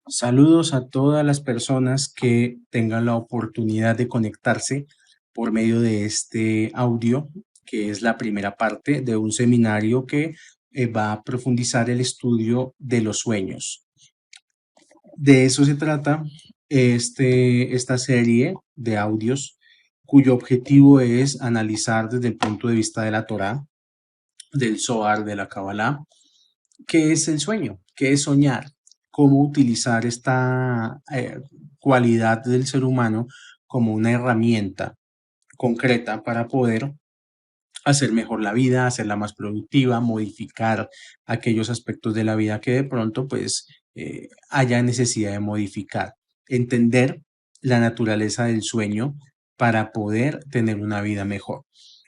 Saludos a todas las personas que tengan la oportunidad de conectarse por medio de este audio, que es la primera parte de un seminario que va a profundizar el estudio de los sueños. De eso se trata esta serie de audios, cuyo objetivo es analizar desde el punto de vista de la Torá, del Zohar, de la Kabbalah, qué es el sueño, qué es soñar, cómo utilizar esta cualidad del ser humano como una herramienta concreta para poder hacer mejor la vida, hacerla más productiva, modificar aquellos aspectos de la vida que de pronto pues haya necesidad de modificar, entender la naturaleza del sueño para poder tener una vida mejor.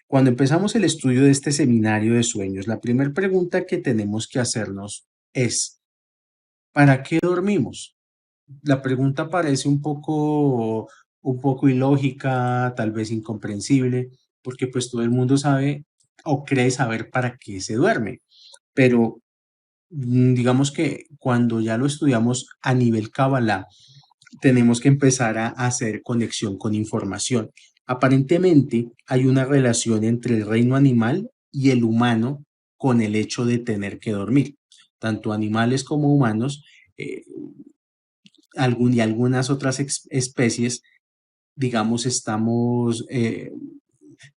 Cuando empezamos el estudio de este seminario de sueños, la primera pregunta que tenemos que hacernos es, ¿para qué dormimos? La pregunta parece un poco ilógica, tal vez incomprensible, porque pues todo el mundo sabe o cree saber para qué se duerme, pero digamos que cuando ya lo estudiamos a nivel Kabbalah, tenemos que empezar a hacer conexión con información. Aparentemente hay una relación entre el reino animal y el humano con el hecho de tener que dormir. Tanto animales como humanos eh, y algunas otras especies, digamos, estamos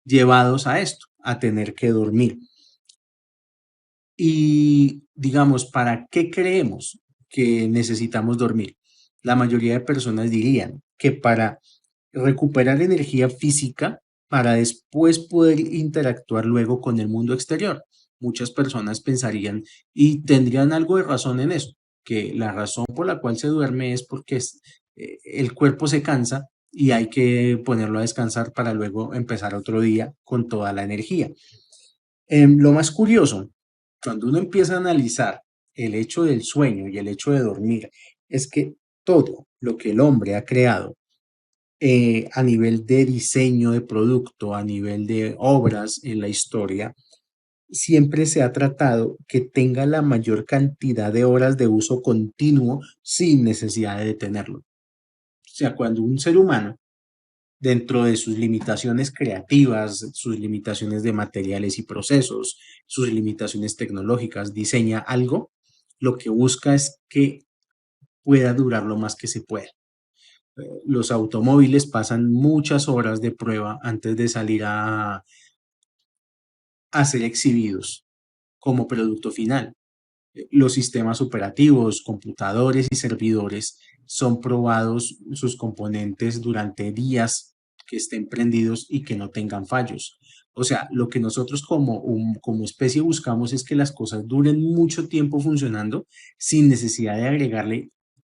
llevados a esto, a tener que dormir. Y digamos, ¿para qué creemos que necesitamos dormir? La mayoría de personas dirían que para recuperar energía física para después poder interactuar luego con el mundo exterior. Muchas personas pensarían y tendrían algo de razón en eso, que la razón por la cual se duerme es porque el cuerpo se cansa y hay que ponerlo a descansar para luego empezar otro día con toda la energía. Lo más curioso, cuando uno empieza a analizar el hecho del sueño y el hecho de dormir, es que todo lo que el hombre ha creado a nivel de diseño de producto, a nivel de obras en la historia, siempre se ha tratado que tenga la mayor cantidad de horas de uso continuo sin necesidad de detenerlo. O sea, cuando un ser humano, dentro de sus limitaciones creativas, sus limitaciones de materiales y procesos, sus limitaciones tecnológicas, diseña algo, lo que busca es que pueda durar lo más que se pueda. Los automóviles pasan muchas horas de prueba antes de salir a ser exhibidos como producto final. Los sistemas operativos, computadores y servidores son probados sus componentes durante días que estén prendidos y que no tengan fallos. O sea, lo que nosotros como especie buscamos es que las cosas duren mucho tiempo funcionando sin necesidad de agregarle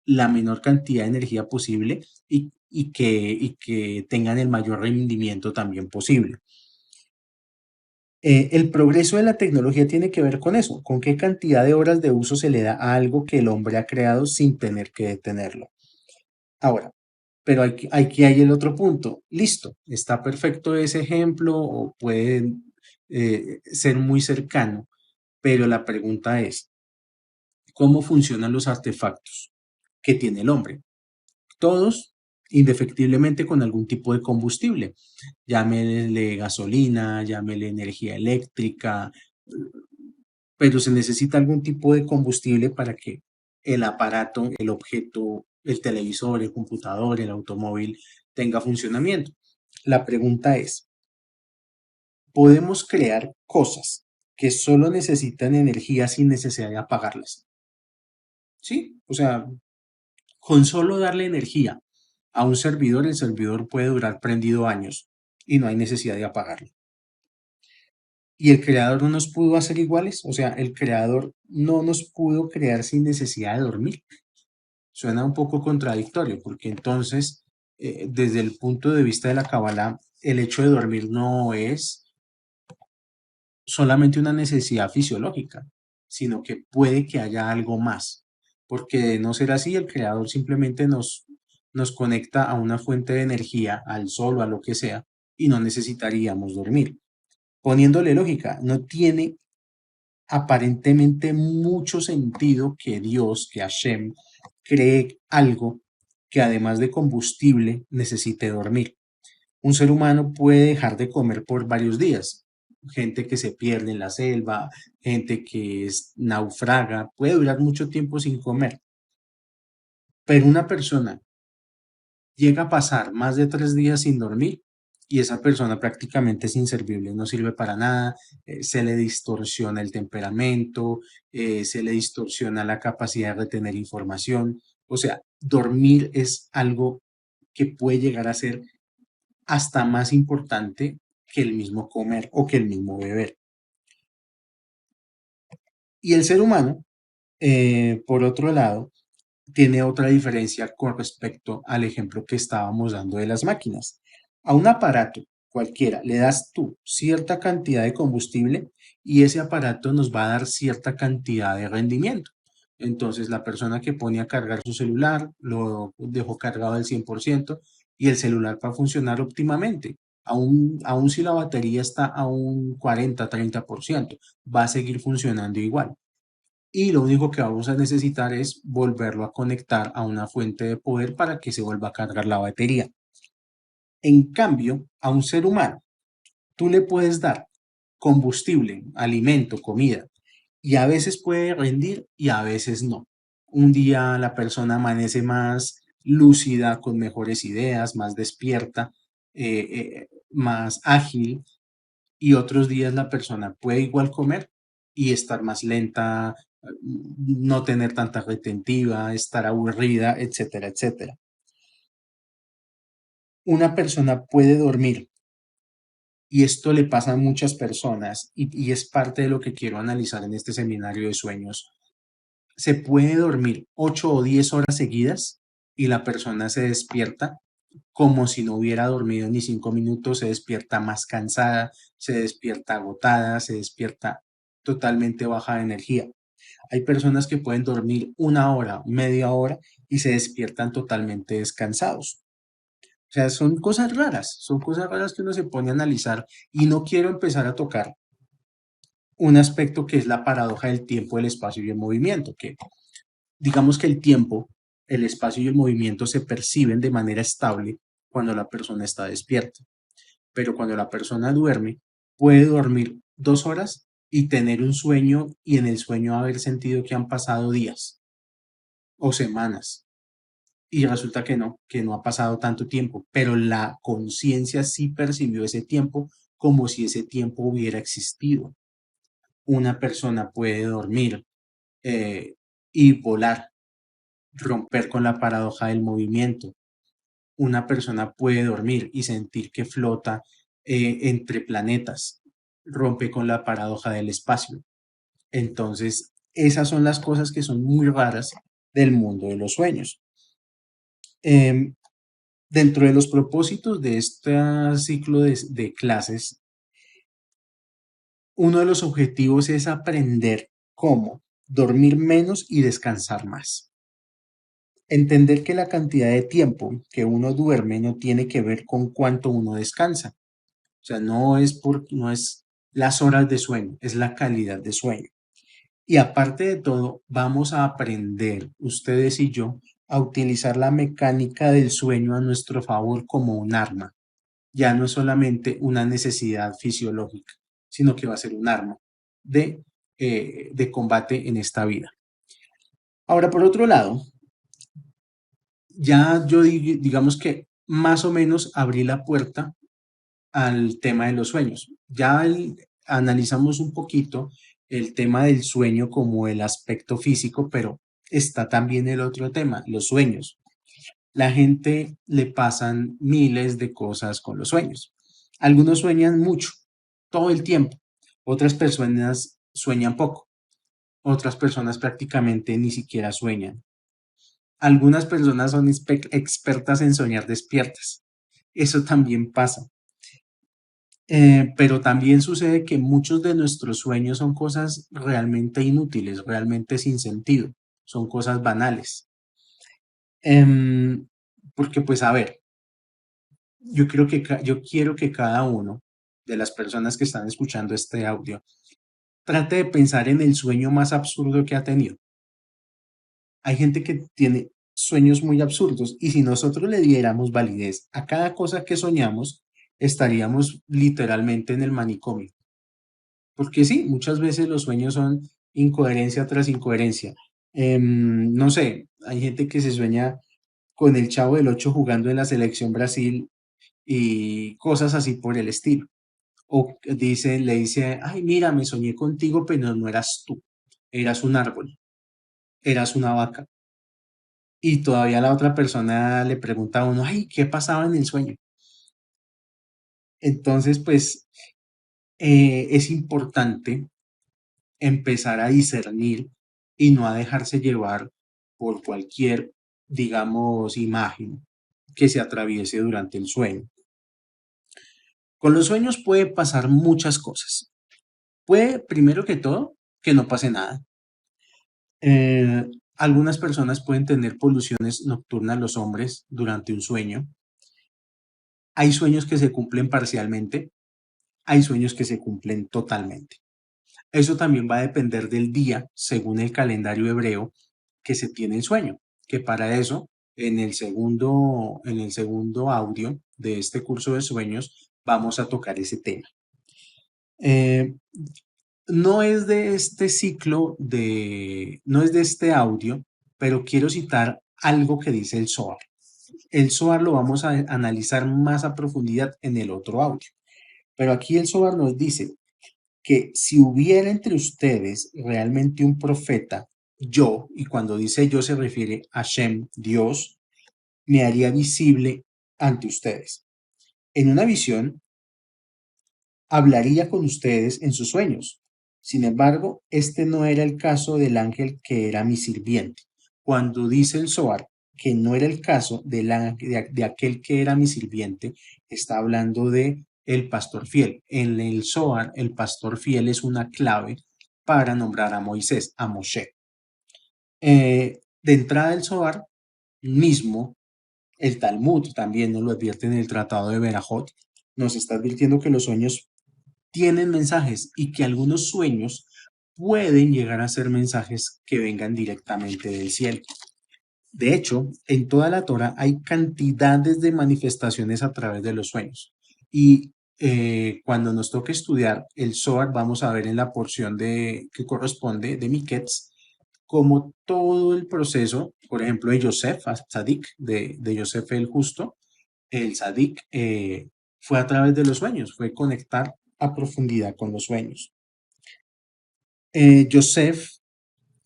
la menor cantidad de energía posible y que tengan el mayor rendimiento también posible. El progreso de la tecnología tiene que ver con eso, con qué cantidad de horas de uso se le da a algo que el hombre ha creado sin tener que detenerlo. Ahora, pero aquí hay el otro punto. Listo, está perfecto ese ejemplo o puede ser muy cercano, pero la pregunta es, ¿cómo funcionan los artefactos que tiene el hombre? Todos indefectiblemente con algún tipo de combustible, llámele gasolina, llámele energía eléctrica, pero se necesita algún tipo de combustible para que el aparato, el objeto, el televisor, el computador, el automóvil tenga funcionamiento. La pregunta es, ¿podemos crear cosas que solo necesitan energía sin necesidad de apagarlas? Sí, o sea, con solo darle energía a un servidor, el servidor puede durar prendido años y no hay necesidad de apagarlo. Y el creador no nos pudo hacer iguales, o sea, el creador no nos pudo crear sin necesidad de dormir. Suena un poco contradictorio, porque entonces, desde el punto de vista de la Kabbalah, el hecho de dormir no es solamente una necesidad fisiológica, sino que puede que haya algo más, porque de no ser así, el creador simplemente nos conecta a una fuente de energía, al sol o a lo que sea, y no necesitaríamos dormir. Poniéndole lógica, no tiene aparentemente mucho sentido que Dios, que Hashem, cree algo que además de combustible necesite dormir. Un ser humano puede dejar de comer por varios días. Gente que se pierde en la selva, gente que naufraga, puede durar mucho tiempo sin comer. Pero una persona llega a pasar más de 3 días sin dormir y esa persona prácticamente es inservible, no sirve para nada, se le distorsiona el temperamento, se le distorsiona la capacidad de retener información. O sea, dormir es algo que puede llegar a ser hasta más importante que el mismo comer o que el mismo beber. Y el ser humano, por otro lado, tiene otra diferencia con respecto al ejemplo que estábamos dando de las máquinas. A un aparato cualquiera le das tú cierta cantidad de combustible y ese aparato nos va a dar cierta cantidad de rendimiento. Entonces, la persona que pone a cargar su celular lo dejó cargado al 100% y el celular va a funcionar óptimamente. Aún si la batería está a un 40-30%, va a seguir funcionando igual y lo único que vamos a necesitar es volverlo a conectar a una fuente de poder para que se vuelva a cargar la batería. En cambio, a un ser humano, tú le puedes dar combustible, alimento, comida, y a veces puede rendir y a veces no. Un día la persona amanece más lúcida, con mejores ideas, más despierta, más ágil, y otros días la persona puede igual comer y estar más lenta, no tener tanta retentiva, estar aburrida, etcétera, etcétera. Una persona puede dormir y esto le pasa a muchas personas y es parte de lo que quiero analizar en este seminario de sueños. Se puede dormir 8 o 10 horas seguidas y la persona se despierta como si no hubiera dormido ni 5 minutos, se despierta más cansada, se despierta agotada, se despierta totalmente baja de energía. Hay personas que pueden dormir 1 hora, media hora y se despiertan totalmente descansados. O sea, son cosas raras que uno se pone a analizar y no quiero empezar a tocar un aspecto que es la paradoja del tiempo, el espacio y el movimiento, que digamos que el tiempo, el espacio y el movimiento se perciben de manera estable cuando la persona está despierta, pero cuando la persona duerme, puede dormir 2 horas y tener un sueño y en el sueño haber sentido que han pasado días o semanas y resulta que no ha pasado tanto tiempo, pero la conciencia sí percibió ese tiempo como si ese tiempo hubiera existido. Una persona puede dormir y volar, romper con la paradoja del movimiento. Una persona puede dormir y sentir que flota entre planetas, rompe con la paradoja del espacio. Entonces, esas son las cosas que son muy raras del mundo de los sueños. Em, Dentro de los propósitos de este ciclo de clases, uno de los objetivos es aprender cómo dormir menos y descansar más. Entender que la cantidad de tiempo que uno duerme no tiene que ver con cuánto uno descansa. O sea, no es las horas de sueño, es la calidad de sueño. Y aparte de todo, vamos a aprender, ustedes y yo, a utilizar la mecánica del sueño a nuestro favor como un arma. Ya no es solamente una necesidad fisiológica, sino que va a ser un arma de combate en esta vida. Ahora, por otro lado, ya yo digamos que más o menos abrí la puerta al tema de los sueños. Analizamos un poquito el tema del sueño como el aspecto físico, pero está también el otro tema, los sueños. La gente le pasan miles de cosas con los sueños. Algunos sueñan mucho, todo el tiempo. Otras personas sueñan poco. Otras personas prácticamente ni siquiera sueñan. Algunas personas son expertas en soñar despiertas. Eso también pasa. Pero también sucede que muchos de nuestros sueños son cosas realmente inútiles, realmente sin sentido. Son cosas banales. Em, Porque pues a ver, yo quiero que cada uno de las personas que están escuchando este audio trate de pensar en el sueño más absurdo que ha tenido. Hay gente que tiene sueños muy absurdos y si nosotros le diéramos validez a cada cosa que soñamos, estaríamos literalmente en el manicomio. Porque sí, muchas veces los sueños son incoherencia tras incoherencia. No sé, hay gente que se sueña con el Chavo del Ocho jugando en la selección Brasil y cosas así por el estilo. O le dice, ay, mira, me soñé contigo, pero no eras tú, eras un árbol, eras una vaca. Y todavía la otra persona le pregunta a uno, ay, ¿qué pasaba en el sueño? Entonces, pues es importante empezar a discernir y no a dejarse llevar por cualquier, digamos, imagen que se atraviese durante el sueño. Con los sueños puede pasar muchas cosas. Puede, primero que todo, que no pase nada. Eh, Algunas personas pueden tener poluciones nocturnas los hombres durante un sueño. Hay sueños que se cumplen parcialmente, hay sueños que se cumplen totalmente. Eso también va a depender del día, según el calendario hebreo, que se tiene el sueño, que para eso, en el segundo audio de este curso de sueños, vamos a tocar ese tema. Eh, no es de este no es de este audio, pero quiero citar algo que dice el Zohar. El Zohar lo vamos a analizar más a profundidad en el otro audio, pero aquí el Zohar nos dice que si hubiera entre ustedes realmente un profeta, yo, y cuando dice yo se refiere a Shem, Dios, me haría visible ante ustedes. En una visión, hablaría con ustedes en sus sueños. Sin embargo, este no era el caso del ángel que era mi sirviente. Cuando dice el Zohar que no era el caso de aquel que era mi sirviente, está hablando de el pastor fiel. En el Zohar, el pastor fiel es una clave para nombrar a Moisés, a Moshe. De entrada del Zohar mismo, el Talmud también nos lo advierte en el Tratado de Berajot, nos está advirtiendo que los sueños tienen mensajes y que algunos sueños pueden llegar a ser mensajes que vengan directamente del cielo. De hecho, en toda la Torah hay cantidades de manifestaciones a través de los sueños. Y cuando nos toque estudiar el Zohar, vamos a ver en la porción que corresponde de Miquetz, como todo el proceso, por ejemplo, de Yosef, Tzadik, de Yosef el Justo, el Tzadik, fue a través de los sueños, fue conectar a profundidad con los sueños. Yosef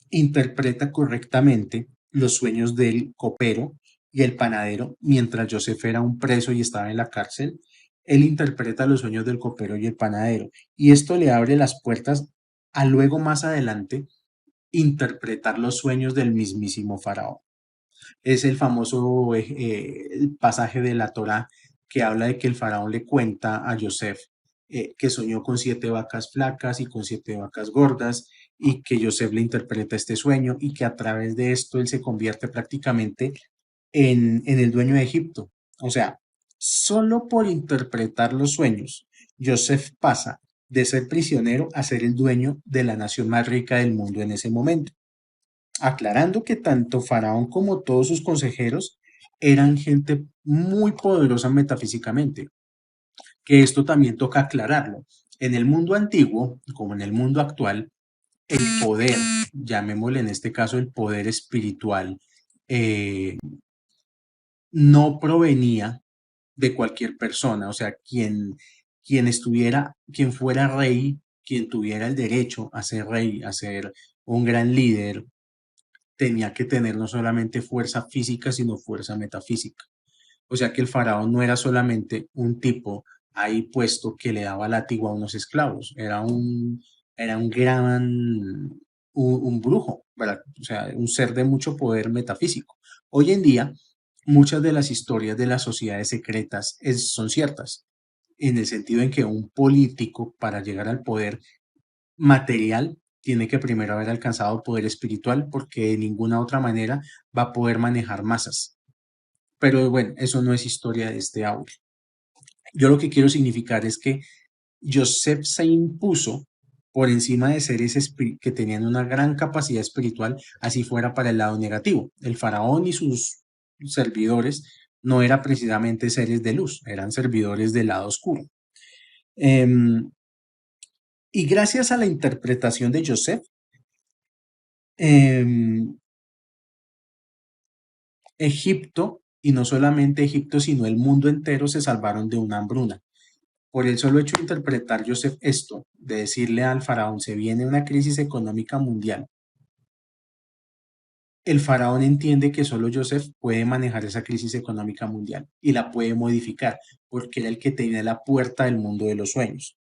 interpreta correctamente los sueños del copero y el panadero mientras Yosef era un preso y estaba en la cárcel. Él interpreta los sueños del copero y el panadero y esto le abre las puertas a luego más adelante interpretar los sueños del mismísimo faraón. Es el famoso el pasaje de la Torá que habla de que el faraón le cuenta a Yosef que soñó con 7 vacas flacas y con 7 vacas gordas y que Yosef le interpreta este sueño y que a través de esto él se convierte prácticamente en el dueño de Egipto. O sea, solo por interpretar los sueños, Yosef pasa de ser prisionero a ser el dueño de la nación más rica del mundo en ese momento, aclarando que tanto Faraón como todos sus consejeros eran gente muy poderosa metafísicamente, que esto también toca aclararlo. En el mundo antiguo, como en el mundo actual, el poder, llamémosle en este caso el poder espiritual, eh, no provenía de cualquier persona, o sea, quien fuera rey, quien tuviera el derecho a ser rey, a ser un gran líder, tenía que tener no solamente fuerza física, sino fuerza metafísica. O sea que el faraón no era solamente un tipo ahí puesto que le daba látigo a unos esclavos, era un gran, un brujo, ¿verdad? O sea, un ser de mucho poder metafísico. Hoy en día, muchas de las historias de las sociedades secretas son ciertas, en el sentido en que un político para llegar al poder material tiene que primero haber alcanzado poder espiritual porque de ninguna otra manera va a poder manejar masas. Pero bueno, eso no es historia de este audio. Yo lo que quiero significar es que Joseph se impuso por encima de seres que tenían una gran capacidad espiritual, así fuera para el lado negativo. El faraón y sus servidores no eran precisamente seres de luz, eran servidores del lado oscuro. Em, y gracias a la interpretación de Joseph, em, Egipto, y no solamente Egipto, sino el mundo entero se salvaron de una hambruna. Por el solo hecho de interpretar Joseph esto, de decirle al faraón, se viene una crisis económica mundial, el faraón entiende que solo Joseph puede manejar esa crisis económica mundial y la puede modificar, porque era el que tenía la puerta del mundo de los sueños.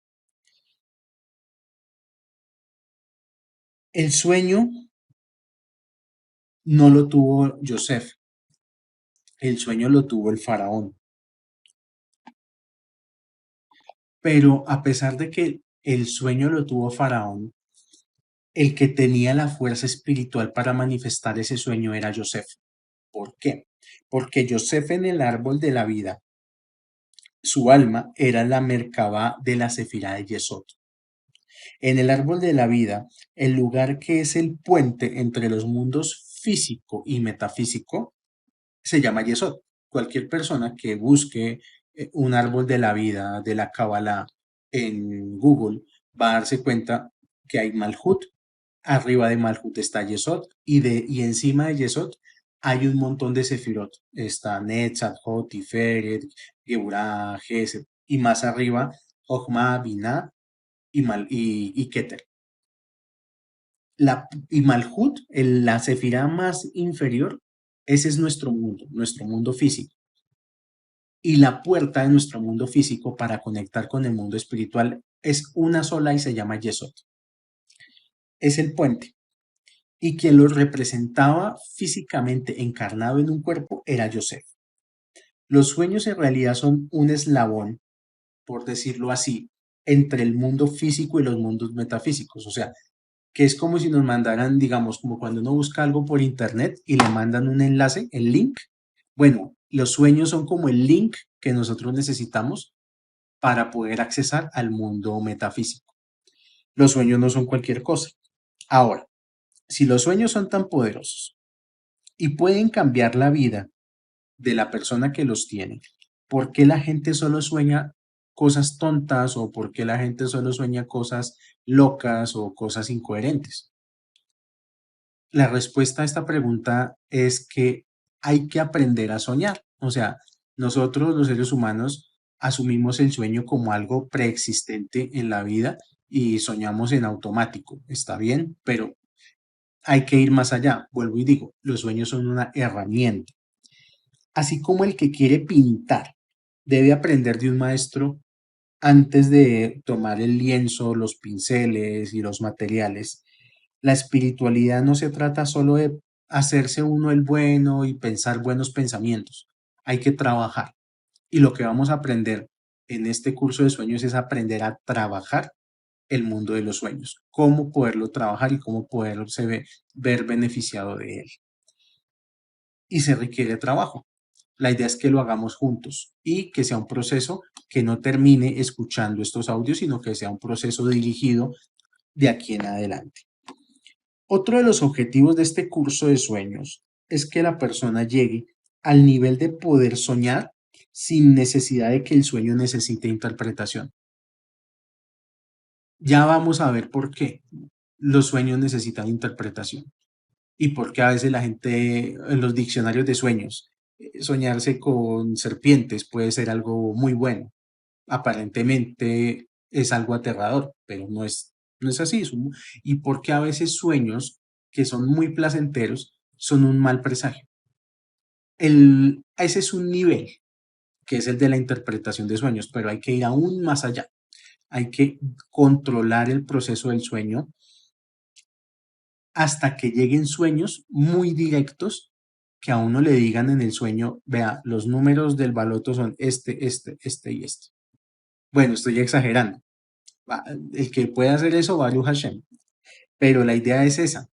El sueño no lo tuvo Joseph, el sueño lo tuvo el faraón. Pero a pesar de que el sueño lo tuvo faraón, el que tenía la fuerza espiritual para manifestar ese sueño era Joseph. ¿Por qué? Porque Joseph en el árbol de la vida, su alma era la Merkabah de la Sefirá de Yesod. En el árbol de la vida, el lugar que es el puente entre los mundos físico y metafísico se llama Yesod. Cualquier persona que busque un árbol de la vida de la Kabbalah en Google va a darse cuenta que hay Malhut, arriba de Malhut está Yesod y encima de Yesod hay un montón de sefirot. Está Netzach, Hot, Tiferet, Geburah, Gesed y más arriba Jochma, Binah y Keter. Y Malhut, la sefirá más inferior, ese es nuestro mundo físico. Y la puerta de nuestro mundo físico para conectar con el mundo espiritual es una sola y se llama Yesod. Es el puente. Y quien lo representaba físicamente encarnado en un cuerpo era Joseph. Los sueños en realidad son un eslabón, por decirlo así, entre el mundo físico y los mundos metafísicos. O sea, que es como si nos mandaran, digamos, como cuando uno busca algo por internet y le mandan un enlace, el link. Bueno, los sueños son como el link que nosotros necesitamos para poder accesar al mundo metafísico. Los sueños no son cualquier cosa. Ahora, si los sueños son tan poderosos y pueden cambiar la vida de la persona que los tiene, ¿por qué la gente solo sueña cosas tontas o por qué la gente solo sueña cosas locas o cosas incoherentes? La respuesta a esta pregunta es que hay que aprender a soñar. O sea, nosotros los seres humanos asumimos el sueño como algo preexistente en la vida y soñamos en automático. Está bien, pero hay que ir más allá. Vuelvo y digo, los sueños son una herramienta. Así como el que quiere pintar debe aprender de un maestro antes de tomar el lienzo, los pinceles y los materiales. La espiritualidad no se trata solo de hacerse uno el bueno y pensar buenos pensamientos. Hay que trabajar. Y lo que vamos a aprender en este curso de sueños es aprender a trabajar el mundo de los sueños, cómo poderlo trabajar y cómo poderse ver beneficiado de él. Y se requiere trabajo. La idea es que lo hagamos juntos y que sea un proceso que no termine escuchando estos audios, sino que sea un proceso dirigido de aquí en adelante. Otro de los objetivos de este curso de sueños es que la persona llegue al nivel de poder soñar sin necesidad de que el sueño necesite interpretación. Ya vamos a ver por qué los sueños necesitan interpretación y por qué a veces la gente en los diccionarios de sueños, soñarse con serpientes puede ser algo muy bueno. Aparentemente es algo aterrador, pero no es así. Y por qué a veces sueños que son muy placenteros son un mal presagio. Ese es un nivel, que es el de la interpretación de sueños, pero hay que ir aún más allá. Hay que controlar el proceso del sueño hasta que lleguen sueños muy directos que a uno le digan en el sueño, vea, los números del baloto son este y este. Bueno, estoy exagerando. El que puede hacer eso, Baruch Hashem. Pero la idea es esa,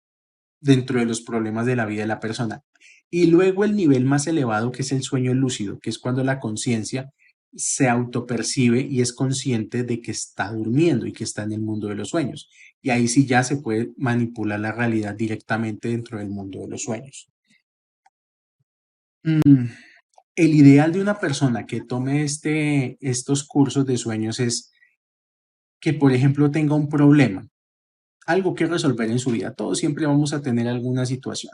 dentro de los problemas de la vida de la persona. Y luego el nivel más elevado, que es el sueño lúcido, que es cuando la conciencia se autopercibe y es consciente de que está durmiendo y que está en el mundo de los sueños. Y ahí sí ya se puede manipular la realidad directamente dentro del mundo de los sueños. Mm, El ideal de una persona que tome estos cursos de sueños es que, por ejemplo, tenga un problema, algo que resolver en su vida. Todos siempre vamos a tener alguna situación.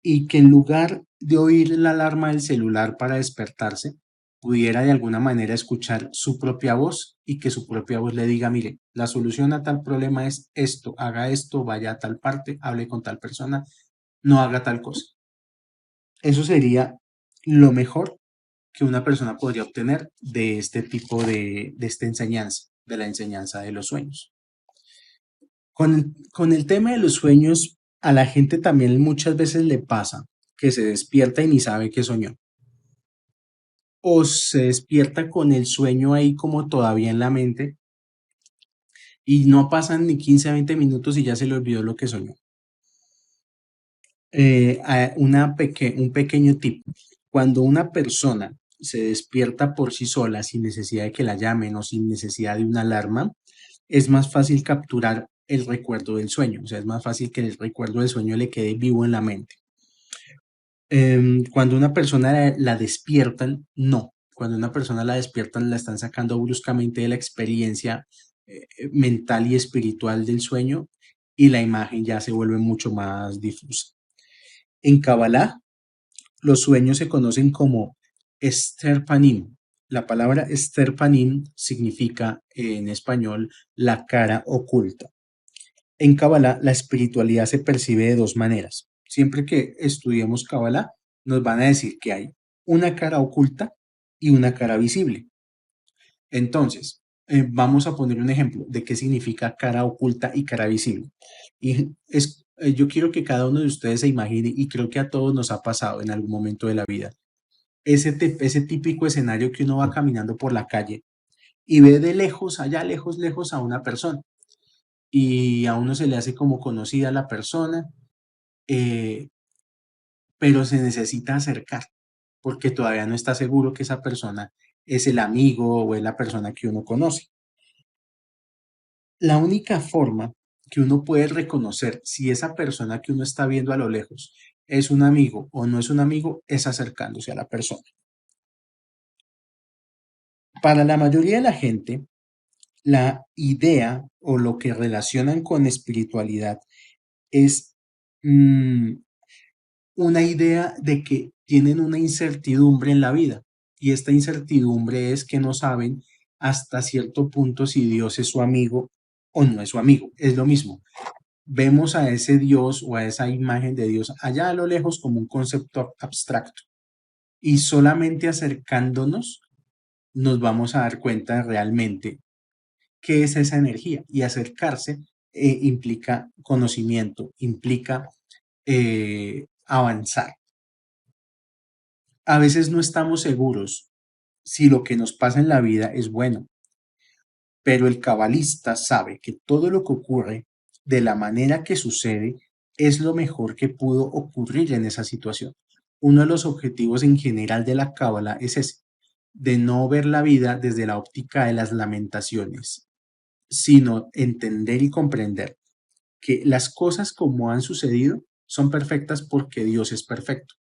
Y que en lugar de oír la alarma del celular para despertarse, pudiera de alguna manera escuchar su propia voz y que su propia voz le diga, mire, la solución a tal problema es esto, haga esto, vaya a tal parte, hable con tal persona, no haga tal cosa. Eso sería lo mejor que una persona podría obtener de este tipo de esta enseñanza, de la enseñanza de los sueños. Con el tema de los sueños, a la gente también muchas veces le pasa que se despierta y ni sabe que soñó. O se despierta con el sueño ahí como todavía en la mente y no pasan ni 15 a 20 minutos y ya se le olvidó lo que soñó. Un pequeño tip. Cuando una persona se despierta por sí sola sin necesidad de que la llamen o sin necesidad de una alarma, es más fácil capturar el recuerdo del sueño. O sea, es más fácil que el recuerdo del sueño le quede vivo en la mente. Cuando una persona la despiertan, no. Cuando una persona la despiertan, la están sacando bruscamente de la experiencia mental y espiritual del sueño y la imagen ya se vuelve mucho más difusa. En Kabbalah, los sueños se conocen como Esterpanim. La palabra Esterpanim significa en español la cara oculta. En Kabbalah, la espiritualidad se percibe de dos maneras. Siempre que estudiemos Kabbalah, nos van a decir que hay una cara oculta y una cara visible. Entonces, vamos a poner un ejemplo de qué significa cara oculta y cara visible. Yo quiero que cada uno de ustedes se imagine, y creo que a todos nos ha pasado en algún momento de la vida, ese típico escenario que uno va caminando por la calle y ve de lejos, allá lejos, lejos a una persona y a uno se le hace como conocida la persona, eh, pero se necesita acercar porque todavía no está seguro que esa persona es el amigo o es la persona que uno conoce. La única forma que uno puede reconocer si esa persona que uno está viendo a lo lejos es un amigo o no es un amigo es acercándose a la persona. Para la mayoría de la gente, la idea o lo que relacionan con espiritualidad es mm, una idea de que tienen una incertidumbre en la vida y esta incertidumbre es que no saben hasta cierto punto si Dios es su amigo o no es su amigo. Es lo mismo. Vemos a ese Dios o a esa imagen de Dios allá a lo lejos como un concepto abstracto y solamente acercándonos nos vamos a dar cuenta realmente qué es esa energía y acercarse implica conocimiento, implica avanzar. A veces no estamos seguros si lo que nos pasa en la vida es bueno, pero el cabalista sabe que todo lo que ocurre de la manera que sucede es lo mejor que pudo ocurrir en esa situación. Uno de los objetivos en general de la cábala es ese, de no ver la vida desde la óptica de las lamentaciones, sino entender y comprender que las cosas como han sucedido son perfectas porque Dios es perfecto.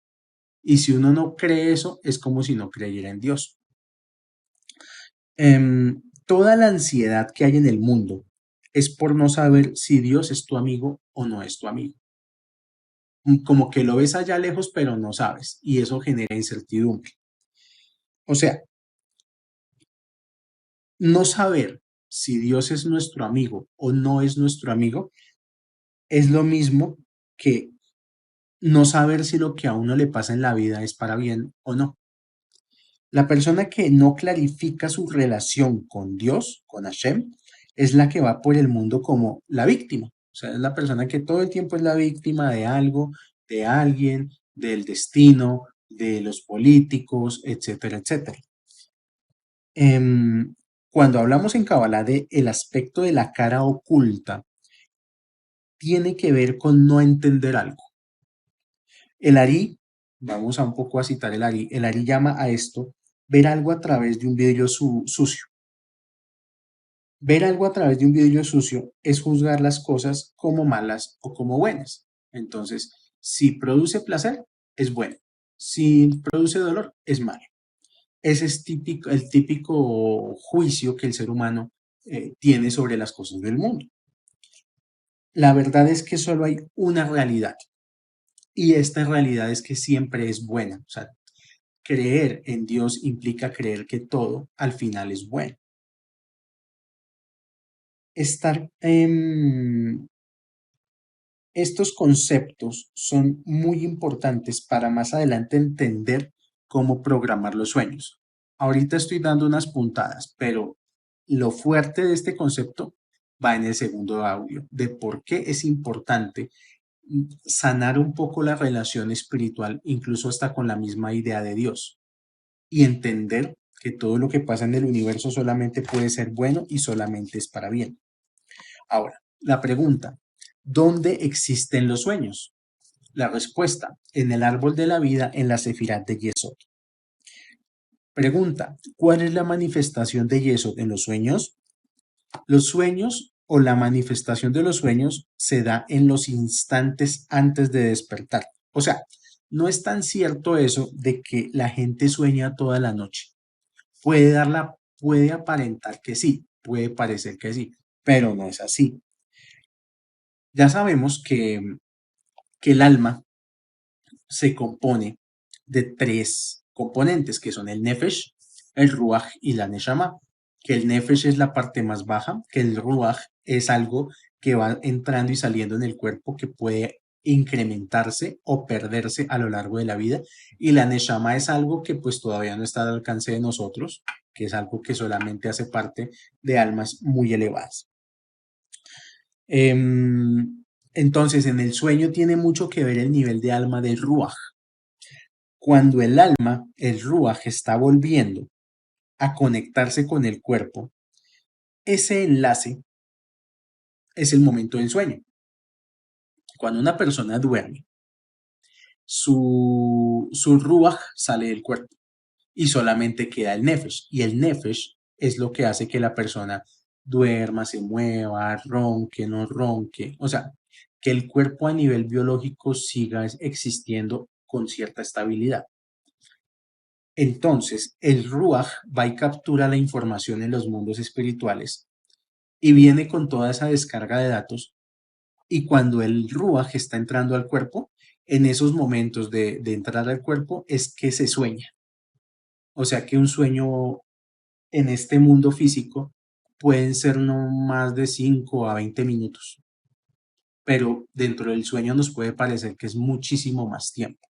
Y si uno no cree eso, es como si no creyera en Dios. Toda la ansiedad que hay en el mundo es por no saber si Dios es tu amigo o no es tu amigo. Como que lo ves allá lejos, pero no sabes. Y eso genera incertidumbre. O sea, no saber si Dios es nuestro amigo o no es nuestro amigo es lo mismo que no saber si lo que a uno le pasa en la vida es para bien o no. La persona que no clarifica su relación con Dios, con Hashem, es la que va por el mundo como la víctima. O sea, es la persona que todo el tiempo es la víctima de algo, de alguien, del destino, de los políticos, etcétera, etcétera. Cuando hablamos en Kabbalah de el aspecto de la cara oculta, tiene que ver con no entender algo. El Ari, vamos a un poco a citar el Ari llama a esto ver algo a través de un vidrio sucio. Ver algo a través de un vidrio sucio es juzgar las cosas como malas o como buenas. Entonces, si produce placer, es bueno. Si produce dolor, es malo. Ese es típico, el típico juicio que el ser humano tiene sobre las cosas del mundo. La verdad es que solo hay una realidad y esta realidad es que siempre es buena. O sea, creer en Dios implica creer que todo al final es bueno. Estar Estos conceptos son muy importantes para más adelante entender cómo programar los sueños. Ahorita estoy dando unas puntadas, pero lo fuerte de este concepto va en el segundo audio, de por qué es importante sanar un poco la relación espiritual, incluso hasta con la misma idea de Dios, y entender que todo lo que pasa en el universo solamente puede ser bueno y solamente es para bien. Ahora, la pregunta, ¿dónde existen los sueños? La respuesta, en el árbol de la vida, en la Sefirat de Yesod. Pregunta, ¿cuál es la manifestación de Yesod en los sueños? Los sueños o la manifestación de los sueños se da en los instantes antes de despertar. O sea, no es tan cierto eso de que la gente sueña toda la noche. Puede aparentar que sí, puede parecer que sí, pero no es así. Ya sabemos que el alma se compone de tres componentes, que son el nefesh, el ruach y la neshama. Que el nefesh es la parte más baja, que el ruach es algo que va entrando y saliendo en el cuerpo, que puede incrementarse o perderse a lo largo de la vida, y la neshama es algo que pues todavía no está al alcance de nosotros, que es algo que solamente hace parte de almas muy elevadas. Entonces, en el sueño tiene mucho que ver el nivel de alma del ruach. Cuando el alma, el ruaj, está volviendo a conectarse con el cuerpo, ese enlace es el momento del sueño. Cuando una persona duerme, su ruaj sale del cuerpo y solamente queda el nefesh. Y el nefesh es lo que hace que la persona duerma, se mueva, ronque, no ronque. O sea, que el cuerpo a nivel biológico siga existiendo con cierta estabilidad. Entonces, el Ruach va y captura la información en los mundos espirituales y viene con toda esa descarga de datos. Y cuando el Ruach está entrando al cuerpo, en esos momentos de entrar al cuerpo es que se sueña. O sea que un sueño en este mundo físico pueden ser no más de 5 a 20 minutos, pero dentro del sueño nos puede parecer que es muchísimo más tiempo.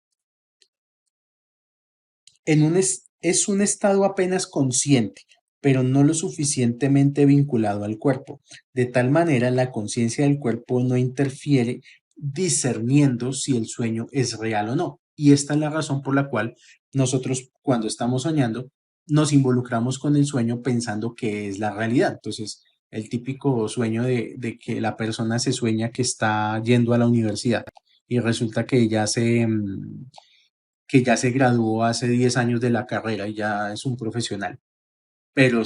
Es un estado apenas consciente, pero no lo suficientemente vinculado al cuerpo. De tal manera, la conciencia del cuerpo no interfiere discerniendo si el sueño es real o no. Y esta es la razón por la cual nosotros, cuando estamos soñando, nos involucramos con el sueño pensando que es la realidad. Entonces, el típico sueño de que la persona se sueña que está yendo a la universidad y resulta que ya se graduó hace 10 años de la carrera y ya es un profesional, pero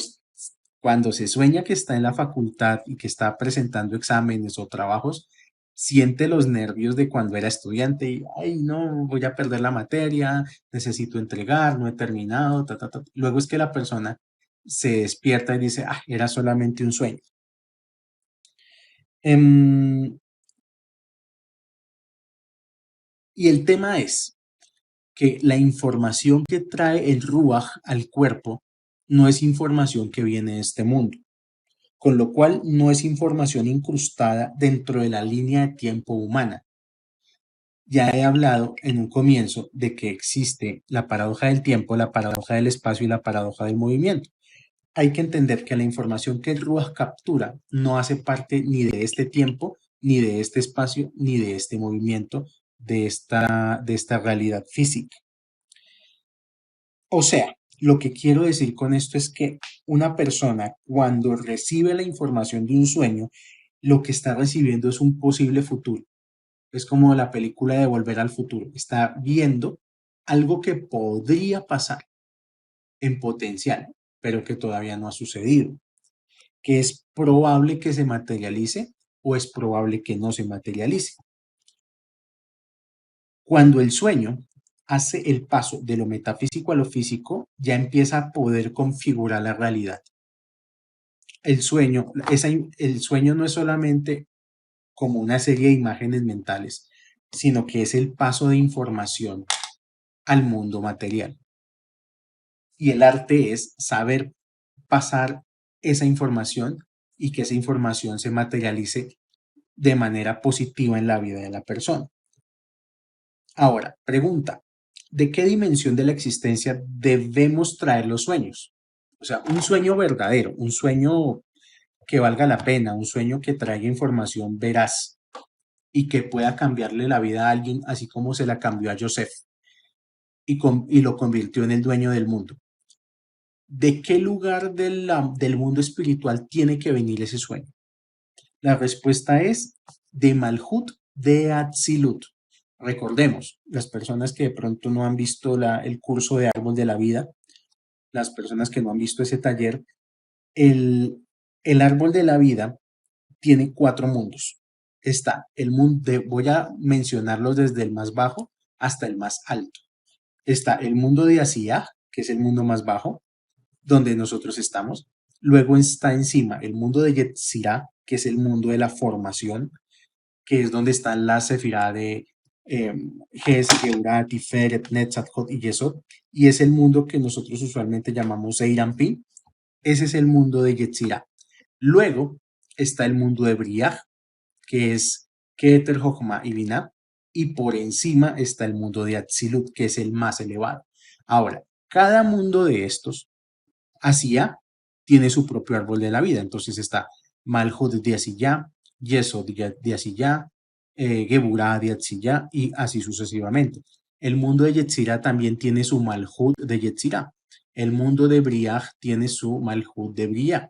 cuando se sueña que está en la facultad y que está presentando exámenes o trabajos, siente los nervios de cuando era estudiante y, ay, no, voy a perder la materia, necesito entregar, no he terminado, ta, ta, ta. Luego es que la persona se despierta y dice, ah, era solamente un sueño. Em, y el tema es que la información que trae el Ruach al cuerpo no es información que viene de este mundo, con lo cual no es información incrustada dentro de la línea de tiempo humana. Ya he hablado en un comienzo de que existe la paradoja del tiempo, la paradoja del espacio y la paradoja del movimiento. Hay que entender que la información que el Ruach captura no hace parte ni de este tiempo, ni de este espacio, ni de este movimiento, de esta realidad física. O sea, lo que quiero decir con esto es que una persona cuando recibe la información de un sueño, lo que está recibiendo es un posible futuro. Es como la película de Volver al Futuro. Está viendo algo que podría pasar. en potencial, pero que todavía no ha sucedido, que es probable que se materialice o es probable que no se materialice. Cuando el sueño hace el paso de lo metafísico a lo físico, ya empieza a poder configurar la realidad. El sueño, el sueño no es solamente como una serie de imágenes mentales, sino que es el paso de información al mundo material. Y el arte es saber pasar esa información y que esa información se materialice de manera positiva en la vida de la persona. Ahora, pregunta, ¿de qué dimensión de la existencia debemos traer los sueños? O sea, un sueño verdadero, un sueño que valga la pena, un sueño que traiga información veraz y que pueda cambiarle la vida a alguien, así como se la cambió a Joseph y lo convirtió en el dueño del mundo. ¿De qué lugar del mundo espiritual tiene que venir ese sueño? La respuesta es de Malhut de Atzilut. Recordemos, las personas que de pronto no han visto el curso de Árbol de la Vida, las personas que no han visto ese taller, el Árbol de la Vida tiene 4 mundos. Está el mundo, voy a mencionarlos desde el más bajo hasta el más alto. Está el mundo de Asiyah, que es el mundo más bajo, donde nosotros estamos. Luego está encima el mundo de Yetzirah, que es el mundo de la formación, que es donde está la sefirá de Ges, Geburah, Tiferet, Netzat, Hod y Yesod, y es el mundo que nosotros usualmente llamamos Zeirampin. Ese es el mundo de Yetzirah. Luego está el mundo de Briah, que es Keter, Jochma y Binah, y por encima está el mundo de Atzilut, que es el más elevado. Ahora, cada mundo de estos, Asiyah, tiene su propio árbol de la vida. Entonces está Malhut de Asiyah, Yesod de Asiyah, Geburah de Asiyah y así sucesivamente. El mundo de Yetzirah también tiene su Malhut de Yetzirah. El mundo de Briah tiene su Malhut de Briah.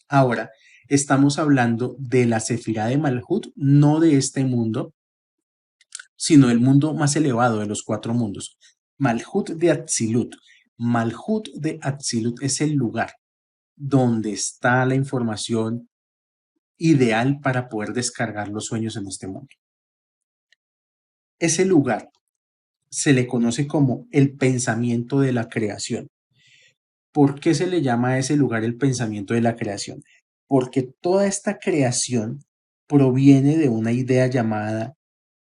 Ahora, estamos hablando de la Sefirá de Malhut, no de este mundo, sino del mundo más elevado de los 4 mundos. Malhut de Atzilut. Malhut de Atzilut es el lugar donde está la información ideal para poder descargar los sueños en este mundo. Ese lugar se le conoce como el pensamiento de la creación. ¿Por qué se le llama a ese lugar el pensamiento de la creación? Porque toda esta creación proviene de una idea llamada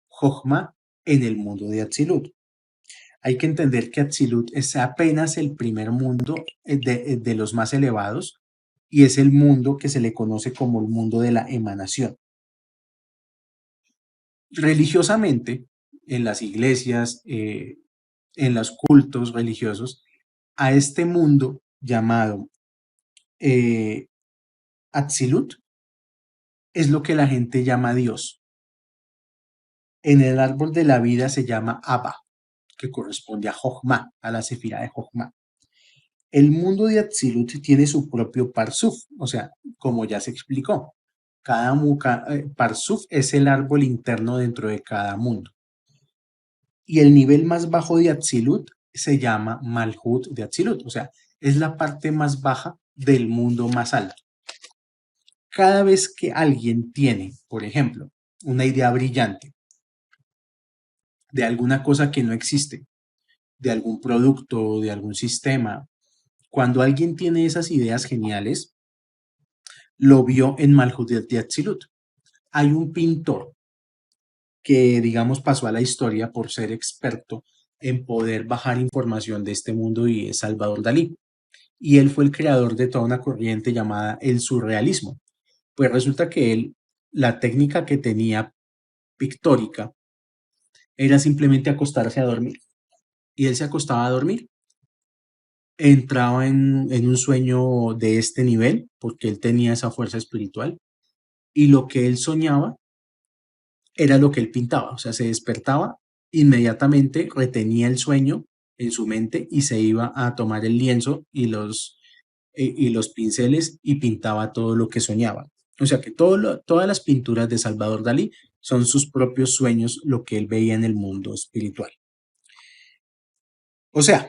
Jochma en el mundo de Atzilut. Hay que entender que Atzilut es apenas el primer mundo de los más elevados y es el mundo que se le conoce como el mundo de la emanación. Religiosamente, en las iglesias, en los cultos religiosos, a este mundo llamado Atzilut es lo que la gente llama Dios. En el árbol de la vida se llama Abba, que corresponde a Jochma, a la sefira de Jochma. El mundo de Atzilut tiene su propio Parsuf, o sea, como ya se explicó, cada Parsuf es el árbol interno dentro de cada mundo. Y el nivel más bajo de Atzilut se llama Malhut de Atzilut, o sea, es la parte más baja del mundo más alto. Cada vez que alguien tiene, por ejemplo, una idea brillante de alguna cosa que no existe, de algún producto, de algún sistema, cuando alguien tiene esas ideas geniales, lo vio en Malhut de Atzilut. Hay un pintor que, digamos, pasó a la historia por ser experto en poder bajar información de este mundo y es Salvador Dalí. Y él fue el creador de toda una corriente llamada el surrealismo. Pues resulta que él, la técnica que tenía pictórica era simplemente acostarse a dormir. Y él se acostaba a dormir, entraba en un sueño de este nivel, porque él tenía esa fuerza espiritual, y lo que él soñaba era lo que él pintaba, o sea, se despertaba, inmediatamente retenía el sueño en su mente y se iba a tomar el lienzo y los pinceles y pintaba todo lo que soñaba. O sea que todas las pinturas de Salvador Dalí son sus propios sueños, lo que él veía en el mundo espiritual. O sea,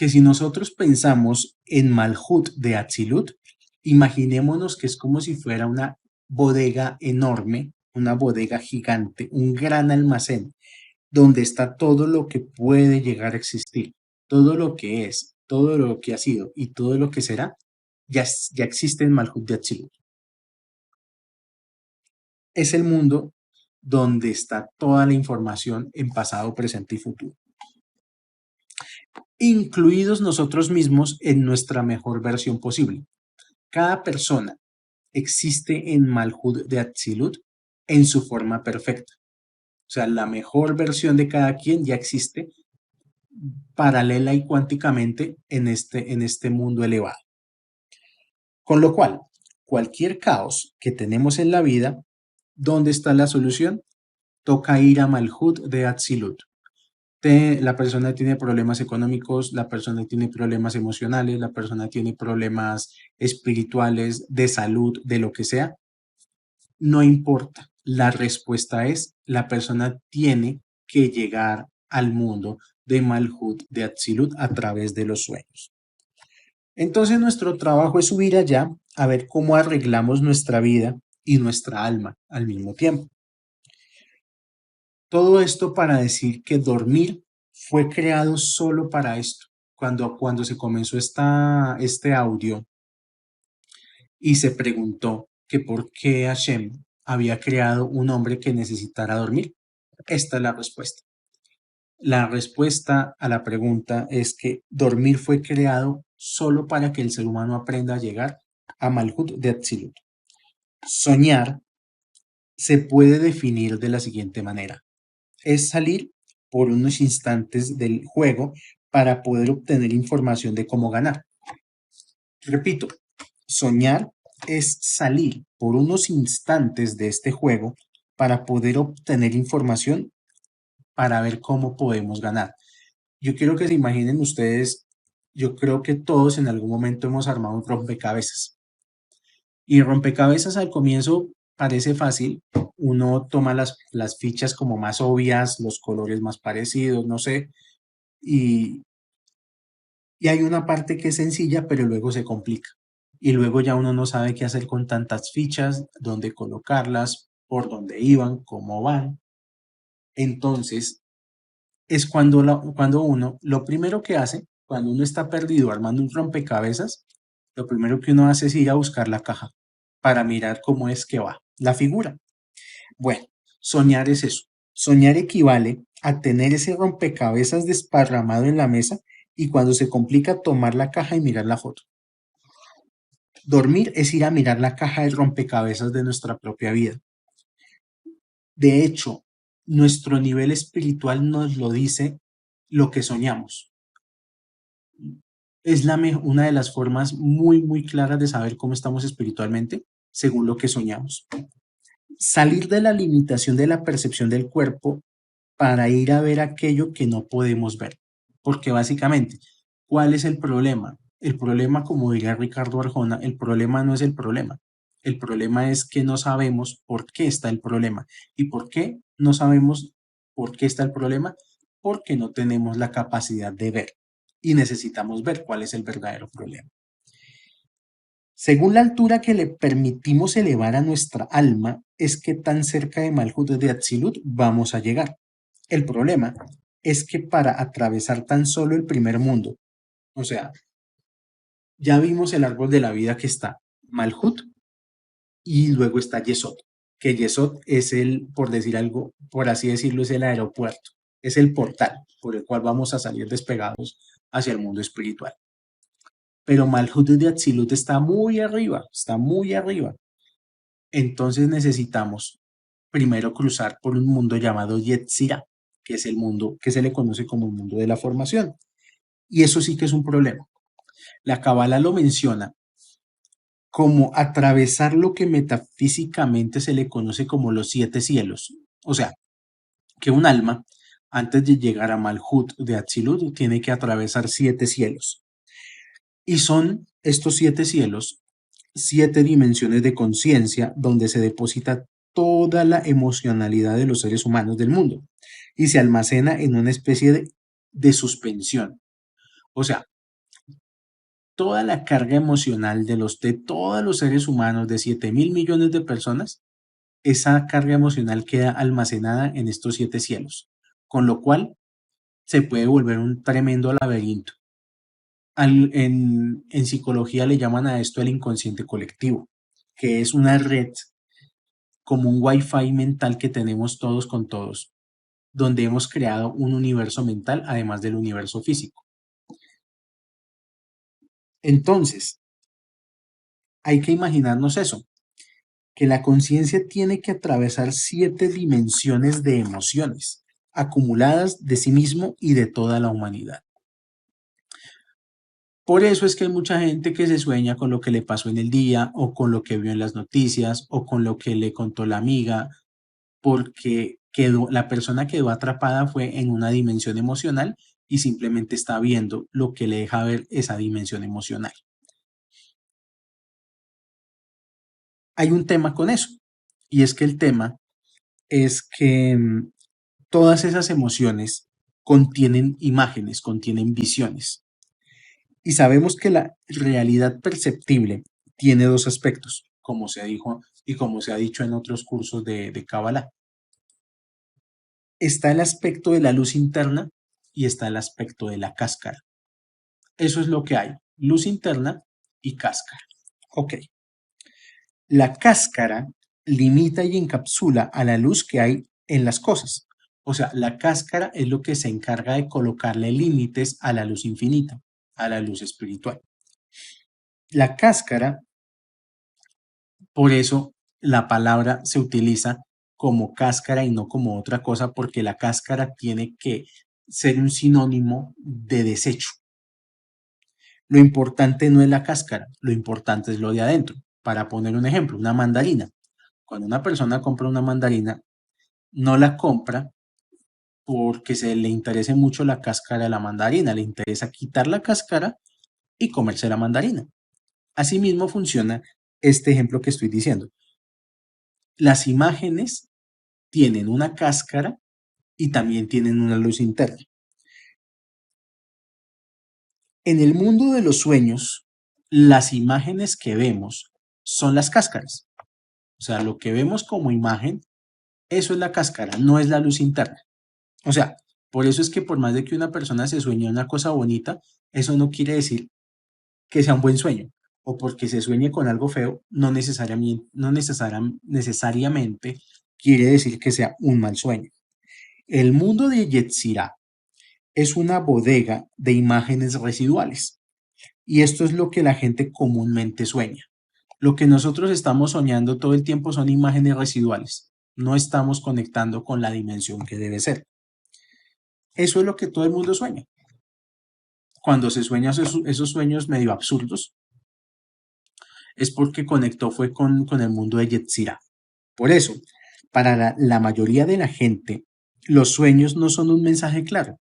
que si nosotros pensamos en Malhut de Atzilut, imaginémonos que es como si fuera una bodega enorme, una bodega gigante, un gran almacén, donde está todo lo que puede llegar a existir, todo lo que es, todo lo que ha sido y todo lo que será, ya existe en Malhut de Atzilut. Es el mundo donde está toda la información en pasado, presente y futuro, incluidos nosotros mismos en nuestra mejor versión posible. Cada persona existe en Malhut de Atzilut en su forma perfecta. O sea, la mejor versión de cada quien ya existe paralela y cuánticamente en este mundo elevado. Con lo cual, cualquier caos que tenemos en la vida, ¿dónde está la solución? Toca ir a Malhut de Atzilut. La persona tiene problemas económicos, la persona tiene problemas emocionales, la persona tiene problemas espirituales, de salud, de lo que sea. No importa. La respuesta es, la persona tiene que llegar al mundo de Malhut de Atzilut a través de los sueños. Entonces nuestro trabajo es subir allá a ver cómo arreglamos nuestra vida y nuestra alma al mismo tiempo. Todo esto para decir que dormir fue creado solo para esto. Cuando se comenzó este audio y se preguntó que por qué Hashem había creado un hombre que necesitara dormir, esta es la respuesta. La respuesta a la pregunta es que dormir fue creado solo para que el ser humano aprenda a llegar a Malhut de Atzilut. Soñar se puede definir de la siguiente manera. Es salir por unos instantes del juego para poder obtener información de cómo ganar. Repito, soñar es salir por unos instantes de este juego para poder obtener información para ver cómo podemos ganar. Yo quiero que se imaginen ustedes, yo creo que todos en algún momento hemos armado un rompecabezas. Y rompecabezas al comienzo parece fácil, uno toma las fichas como más obvias, los colores más parecidos, no sé, y hay una parte que es sencilla, pero luego se complica. Y luego ya uno no sabe qué hacer con tantas fichas, dónde colocarlas, por dónde iban, cómo van. Entonces, es cuando uno, lo primero que hace, cuando uno está perdido armando un rompecabezas, lo primero que uno hace es ir a buscar la caja para mirar cómo es que va la figura. Bueno, soñar es eso. Soñar equivale a tener ese rompecabezas desparramado en la mesa y cuando se complica tomar la caja y mirar la foto. Dormir es ir a mirar la caja de rompecabezas de nuestra propia vida. De hecho, nuestro nivel espiritual nos lo dice lo que soñamos. Es una de las formas muy claras de saber cómo estamos espiritualmente, según lo que soñamos. Salir de la limitación de la percepción del cuerpo para ir a ver aquello que no podemos ver. Porque básicamente, ¿cuál es el problema? El problema, como diría Ricardo Arjona, el problema no es el problema. El problema es que no sabemos por qué está el problema. ¿Y por qué no sabemos por qué está el problema? Porque no tenemos la capacidad de ver y necesitamos ver cuál es el verdadero problema. Según la altura que le permitimos elevar a nuestra alma, es que tan cerca de Malhut de Atzilut vamos a llegar. El problema es que para atravesar tan solo el primer mundo, o sea, ya vimos el árbol de la vida que está Malhut y luego está Yesod, que Yesod es por decir algo, por así decirlo, es el aeropuerto, es el portal por el cual vamos a salir despegados hacia el mundo espiritual. Pero Malhut de Atzilut está muy arriba, está muy arriba. Entonces necesitamos primero cruzar por un mundo llamado Yetzirah, que es el mundo que se le conoce como el mundo de la formación. Y eso sí que es un problema. La Kabbalah lo menciona como atravesar lo que metafísicamente se le conoce como los 7 cielos. O sea, que un alma, antes de llegar a Malhut de Atzilut, tiene que atravesar 7 cielos. Y son estos 7 cielos, 7 dimensiones de conciencia donde se deposita toda la emocionalidad de los seres humanos del mundo y se almacena en una especie de suspensión. O sea, toda la carga emocional de todos los seres humanos, de 7.000 millones de personas, esa carga emocional queda almacenada en estos 7 cielos, con lo cual se puede volver un tremendo laberinto. En psicología le llaman a esto el inconsciente colectivo, que es una red como un wifi mental que tenemos todos con todos, donde hemos creado un universo mental además del universo físico. Entonces, hay que imaginarnos eso, que la conciencia tiene que atravesar 7 dimensiones de emociones acumuladas de sí mismo y de toda la humanidad. Por eso es que hay mucha gente que se sueña con lo que le pasó en el día o con lo que vio en las noticias o con lo que le contó la amiga, porque la persona quedó atrapada fue en una dimensión emocional y simplemente está viendo lo que le deja ver esa dimensión emocional. Hay un tema con eso, y es que el tema es que todas esas emociones contienen imágenes, contienen visiones. Y sabemos que la realidad perceptible tiene dos aspectos, como se dijo y como se ha dicho en otros cursos de Kabbalah. Está el aspecto de la luz interna y está el aspecto de la cáscara. Eso es lo que hay, luz interna y cáscara. Ok. La cáscara limita y encapsula a la luz que hay en las cosas. O sea, la cáscara es lo que se encarga de colocarle límites a la luz infinita, a la luz espiritual. La cáscara, por eso la palabra se utiliza como cáscara y no como otra cosa, porque la cáscara tiene que ser un sinónimo de desecho. Lo importante no es la cáscara, lo importante es lo de adentro. Para poner un ejemplo, una mandarina. Cuando una persona compra una mandarina, no la compra porque se le interese mucho la cáscara de la mandarina, le interesa quitar la cáscara y comerse la mandarina. Asimismo funciona este ejemplo que estoy diciendo. Las imágenes tienen una cáscara y también tienen una luz interna. En el mundo de los sueños, las imágenes que vemos son las cáscaras. O sea, lo que vemos como imagen, eso es la cáscara, no es la luz interna. O sea, por eso es que por más de que una persona se sueñe una cosa bonita, eso no quiere decir que sea un buen sueño. O porque se sueñe con algo feo, no necesariamente quiere decir que sea un mal sueño. El mundo de Yetzirah es una bodega de imágenes residuales. Y esto es lo que la gente comúnmente sueña. Lo que nosotros estamos soñando todo el tiempo son imágenes residuales. No estamos conectando con la dimensión que debe ser. Eso es lo que todo el mundo sueña. Cuando se sueña esos sueños medio absurdos, es porque conectó fue con el mundo de Yetzirah. Por eso, para la mayoría de la gente, los sueños no son un mensaje claro.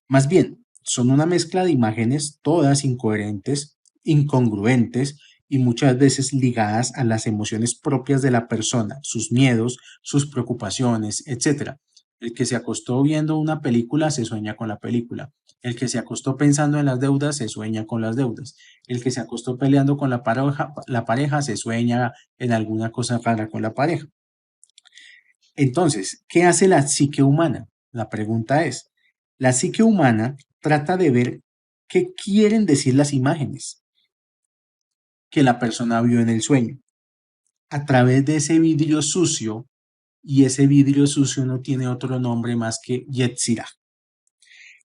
Más bien, son una mezcla de imágenes todas incoherentes, incongruentes y muchas veces ligadas a las emociones propias de la persona, sus miedos, sus preocupaciones, etc. El que se acostó viendo una película se sueña con la película. El que se acostó pensando en las deudas se sueña con las deudas. El que se acostó peleando con la pareja se sueña en alguna cosa rara con la pareja. Entonces, ¿qué hace la psique humana? La pregunta es, la psique humana trata de ver qué quieren decir las imágenes que la persona vio en el sueño a través de ese vidrio sucio, y ese vidrio sucio no tiene otro nombre más que Yetzirah.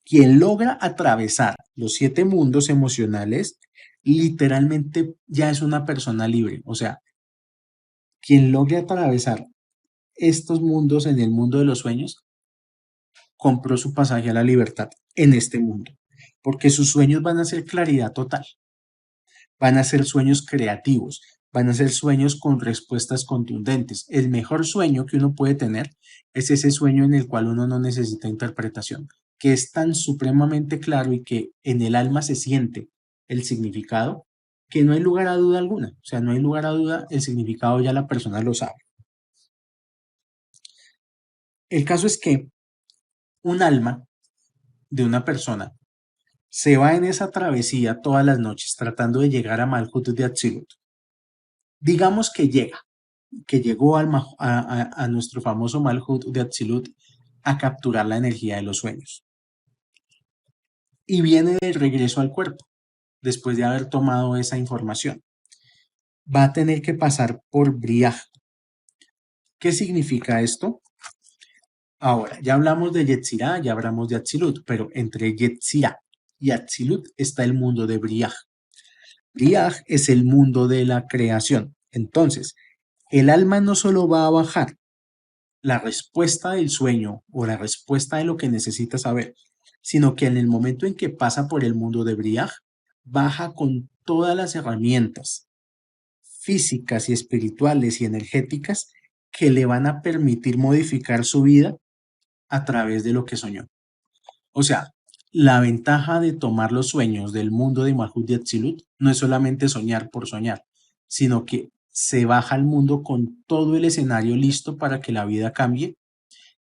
Quien logra atravesar los 7 mundos emocionales, literalmente ya es una persona libre. O sea, quien logre atravesar estos mundos en el mundo de los sueños, compró su pasaje a la libertad en este mundo, porque sus sueños van a ser claridad total, van a ser sueños creativos, van a ser sueños con respuestas contundentes. El mejor sueño que uno puede tener es ese sueño en el cual uno no necesita interpretación, que es tan supremamente claro y que en el alma se siente el significado, que no hay lugar a duda alguna. O sea, no hay lugar a duda, el significado ya la persona lo sabe. El caso es que un alma de una persona Se va en esa travesía todas las noches tratando de llegar a Malhut de Atzilut. Digamos que llegó a nuestro famoso Malhut de Atzilut a capturar la energía de los sueños. Y viene de regreso al cuerpo, después de haber tomado esa información. Va a tener que pasar por Briaj. ¿Qué significa esto? Ahora, ya hablamos de Yetzirah, ya hablamos de Atzilut, pero entre Yetzirah y Atzilut está el mundo de Briaj. Briaj es el mundo de la creación. Entonces, el alma no solo va a bajar la respuesta del sueño o la respuesta de lo que necesita saber, sino que en el momento en que pasa por el mundo de Briaj, baja con todas las herramientas físicas y espirituales y energéticas que le van a permitir modificar su vida a través de lo que soñó. O sea, la ventaja de tomar los sueños del mundo de Malhut de Atzilut no es solamente soñar por soñar, sino que se baja al mundo con todo el escenario listo para que la vida cambie,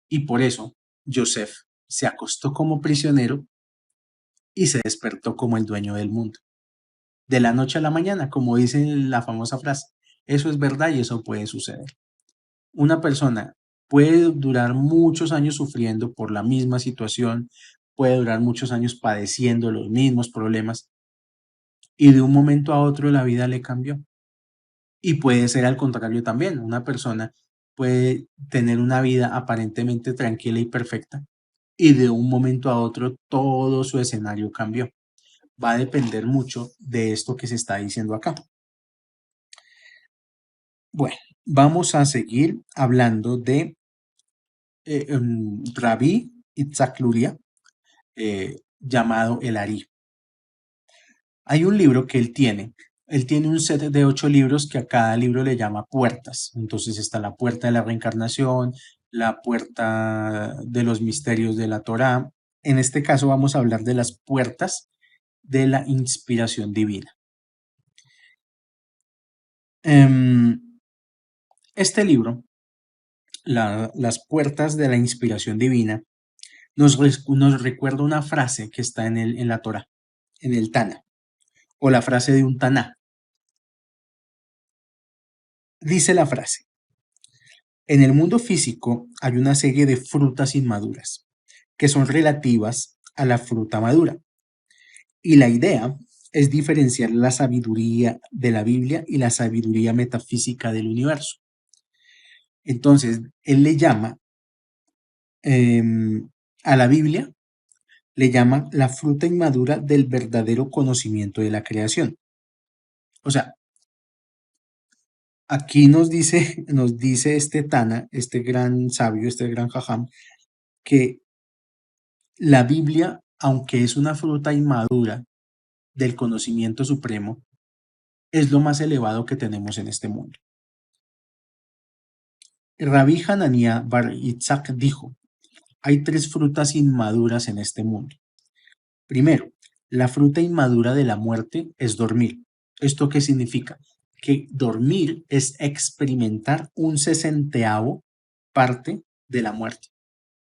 y por eso Yosef se acostó como prisionero y se despertó como el dueño del mundo. De la noche a la mañana, como dice la famosa frase, eso es verdad y eso puede suceder. Una persona puede durar muchos años sufriendo por la misma situación, puede durar muchos años padeciendo los mismos problemas y de un momento a otro la vida le cambió. Y puede ser al contrario también. Una persona puede tener una vida aparentemente tranquila y perfecta y de un momento a otro todo su escenario cambió. Va a depender mucho de esto que se está diciendo acá. Bueno, vamos a seguir hablando de Rabí Itzhak Luria, llamado El Ari. Hay un libro que él tiene un set de 8 libros que a cada libro le llama puertas. Entonces está la puerta de la reencarnación, la puerta de los misterios de la Torá. En este caso vamos a hablar de las puertas de la inspiración divina. Este libro, Las puertas de la inspiración divina, nos recuerda una frase que está en la Torá, en el Tana, o la frase de un Taná. Dice la frase: en el mundo físico hay una serie de frutas inmaduras que son relativas a la fruta madura. Y la idea es diferenciar la sabiduría de la Biblia y la sabiduría metafísica del universo. Entonces, él le llama a la Biblia, le llama la fruta inmadura del verdadero conocimiento de la creación. O sea, aquí nos dice este Tana, este gran sabio, este gran jajam, que la Biblia, aunque es una fruta inmadura del conocimiento supremo, es lo más elevado que tenemos en este mundo. Rabí Hanania Bar Yitzhak dijo: hay 3 frutas inmaduras en este mundo. Primero, la fruta inmadura de la muerte es dormir. ¿Esto qué significa? Que dormir es experimentar un 60avo parte de la muerte.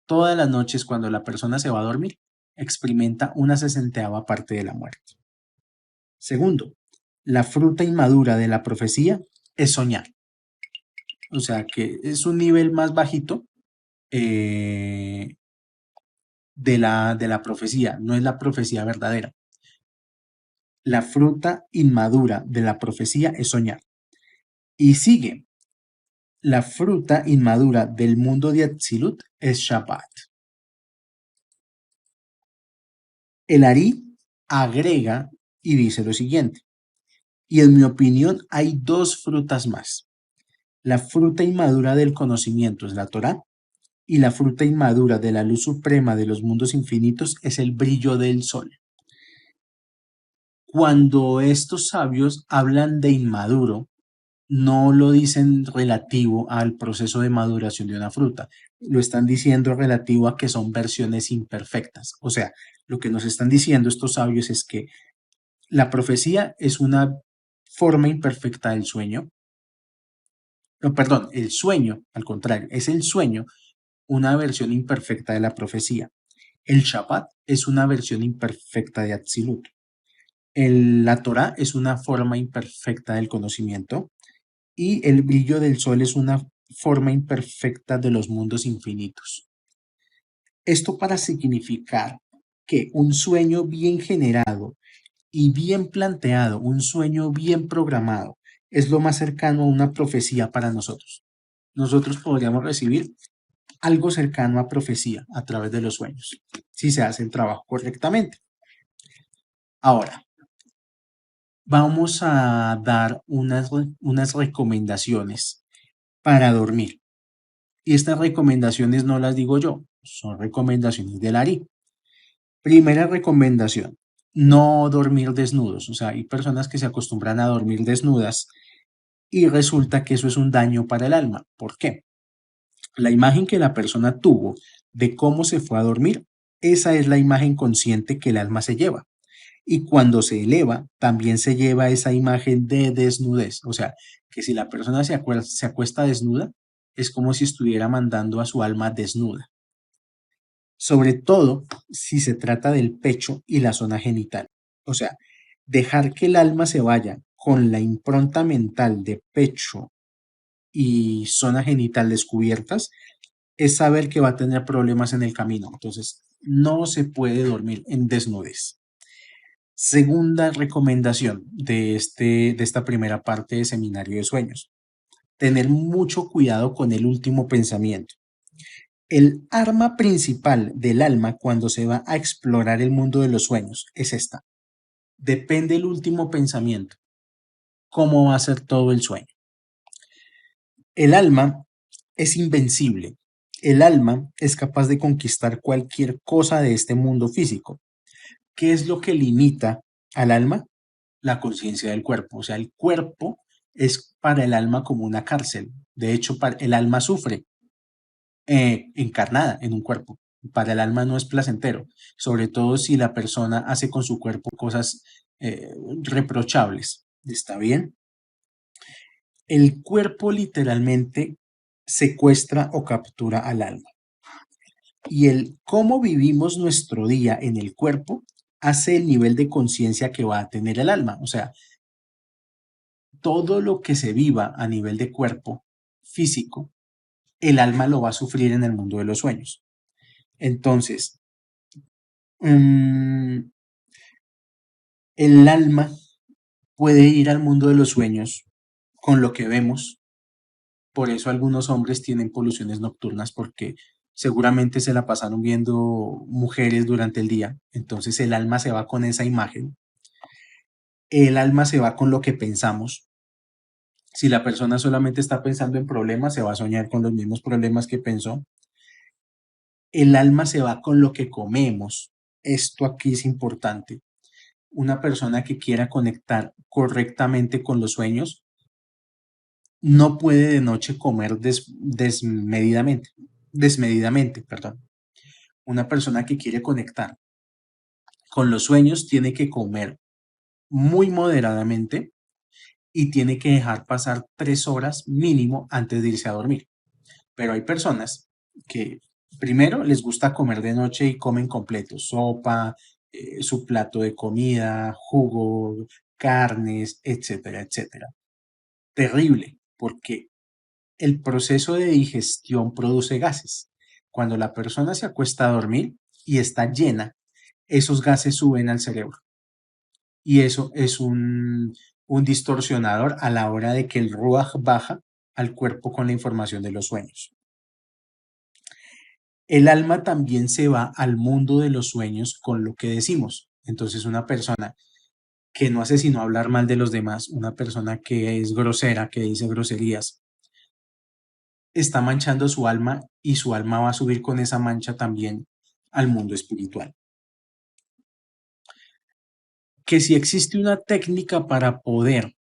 Todas las noches cuando la persona se va a dormir, experimenta una 60ava parte de la muerte. Segundo, la fruta inmadura de la profecía es soñar. O sea que es un nivel más bajito de la profecía, no es la profecía verdadera. La fruta inmadura de la profecía es soñar. Y sigue, la fruta inmadura del mundo de Atzilut es Shabbat. El Ari agrega y dice lo siguiente: y en mi opinión hay 2 frutas más. La fruta inmadura del conocimiento es la Torá, y la fruta inmadura de la luz suprema de los mundos infinitos es el brillo del sol. Cuando estos sabios hablan de inmaduro, no lo dicen relativo al proceso de maduración de una fruta, lo están diciendo relativo a que son versiones imperfectas. O sea, lo que nos están diciendo estos sabios es que la profecía es una forma imperfecta del sueño. No, perdón, el sueño, al contrario, es el sueño una versión imperfecta de la profecía. El Shabbat es una versión imperfecta de Atzilut. La Torá es una forma imperfecta del conocimiento y el brillo del sol es una forma imperfecta de los mundos infinitos. Esto para significar que un sueño bien generado y bien planteado, un sueño bien programado, es lo más cercano a una profecía para nosotros. Nosotros podríamos recibir algo cercano a profecía a través de los sueños, si se hace el trabajo correctamente. Ahora, vamos a dar unas recomendaciones para dormir. Y estas recomendaciones no las digo yo, son recomendaciones del ARI. Primera recomendación, no dormir desnudos. O sea, hay personas que se acostumbran a dormir desnudas y resulta que eso es un daño para el alma. ¿Por qué? La imagen que la persona tuvo de cómo se fue a dormir, esa es la imagen consciente que el alma se lleva. Y cuando se eleva, también se lleva esa imagen de desnudez. O sea, que si la persona se acuesta desnuda, es como si estuviera mandando a su alma desnuda. Sobre todo si se trata del pecho y la zona genital. O sea, dejar que el alma se vaya con la impronta mental de pecho y zona genital descubiertas es saber que va a tener problemas en el camino. Entonces, no se puede dormir en desnudez. Segunda recomendación de esta primera parte de Seminario de Sueños. Tener mucho cuidado con el último pensamiento. El arma principal del alma cuando se va a explorar el mundo de los sueños es esta. Depende el último pensamiento. ¿Cómo va a ser todo el sueño? El alma es invencible. El alma es capaz de conquistar cualquier cosa de este mundo físico. ¿Qué es lo que limita al alma? La conciencia del cuerpo. O sea, el cuerpo es para el alma como una cárcel. De hecho, el alma sufre encarnada en un cuerpo. Para el alma no es placentero, sobre todo si la persona hace con su cuerpo cosas reprochables. ¿Está bien? El cuerpo literalmente secuestra o captura al alma. Y el cómo vivimos nuestro día en el cuerpo hace el nivel de conciencia que va a tener el alma. O sea, todo lo que se viva a nivel de cuerpo físico, el alma lo va a sufrir en el mundo de los sueños. Entonces, el alma puede ir al mundo de los sueños con lo que vemos. Por eso algunos hombres tienen poluciones nocturnas porque seguramente se la pasaron viendo mujeres durante el día. Entonces el alma se va con esa imagen. El alma se va con lo que pensamos. Si la persona solamente está pensando en problemas, se va a soñar con los mismos problemas que pensó. El alma se va con lo que comemos. Esto aquí es importante. Una persona que quiera conectar correctamente con los sueños no puede de noche comer desmedidamente, perdón. Una persona que quiere conectar con los sueños tiene que comer muy moderadamente y tiene que dejar pasar 3 horas mínimo antes de irse a dormir. Pero hay personas que primero les gusta comer de noche y comen completo, sopa, su plato de comida, jugo, carnes, etcétera, etcétera. Terrible, porque el proceso de digestión produce gases. Cuando la persona se acuesta a dormir y está llena, esos gases suben al cerebro. Y eso es un distorsionador a la hora de que el ruaj baja al cuerpo con la información de los sueños. El alma también se va al mundo de los sueños con lo que decimos. Entonces una persona que no hace sino hablar mal de los demás, una persona que es grosera, que dice groserías, está manchando su alma y su alma va a subir con esa mancha también al mundo espiritual. Que si existe una técnica para poder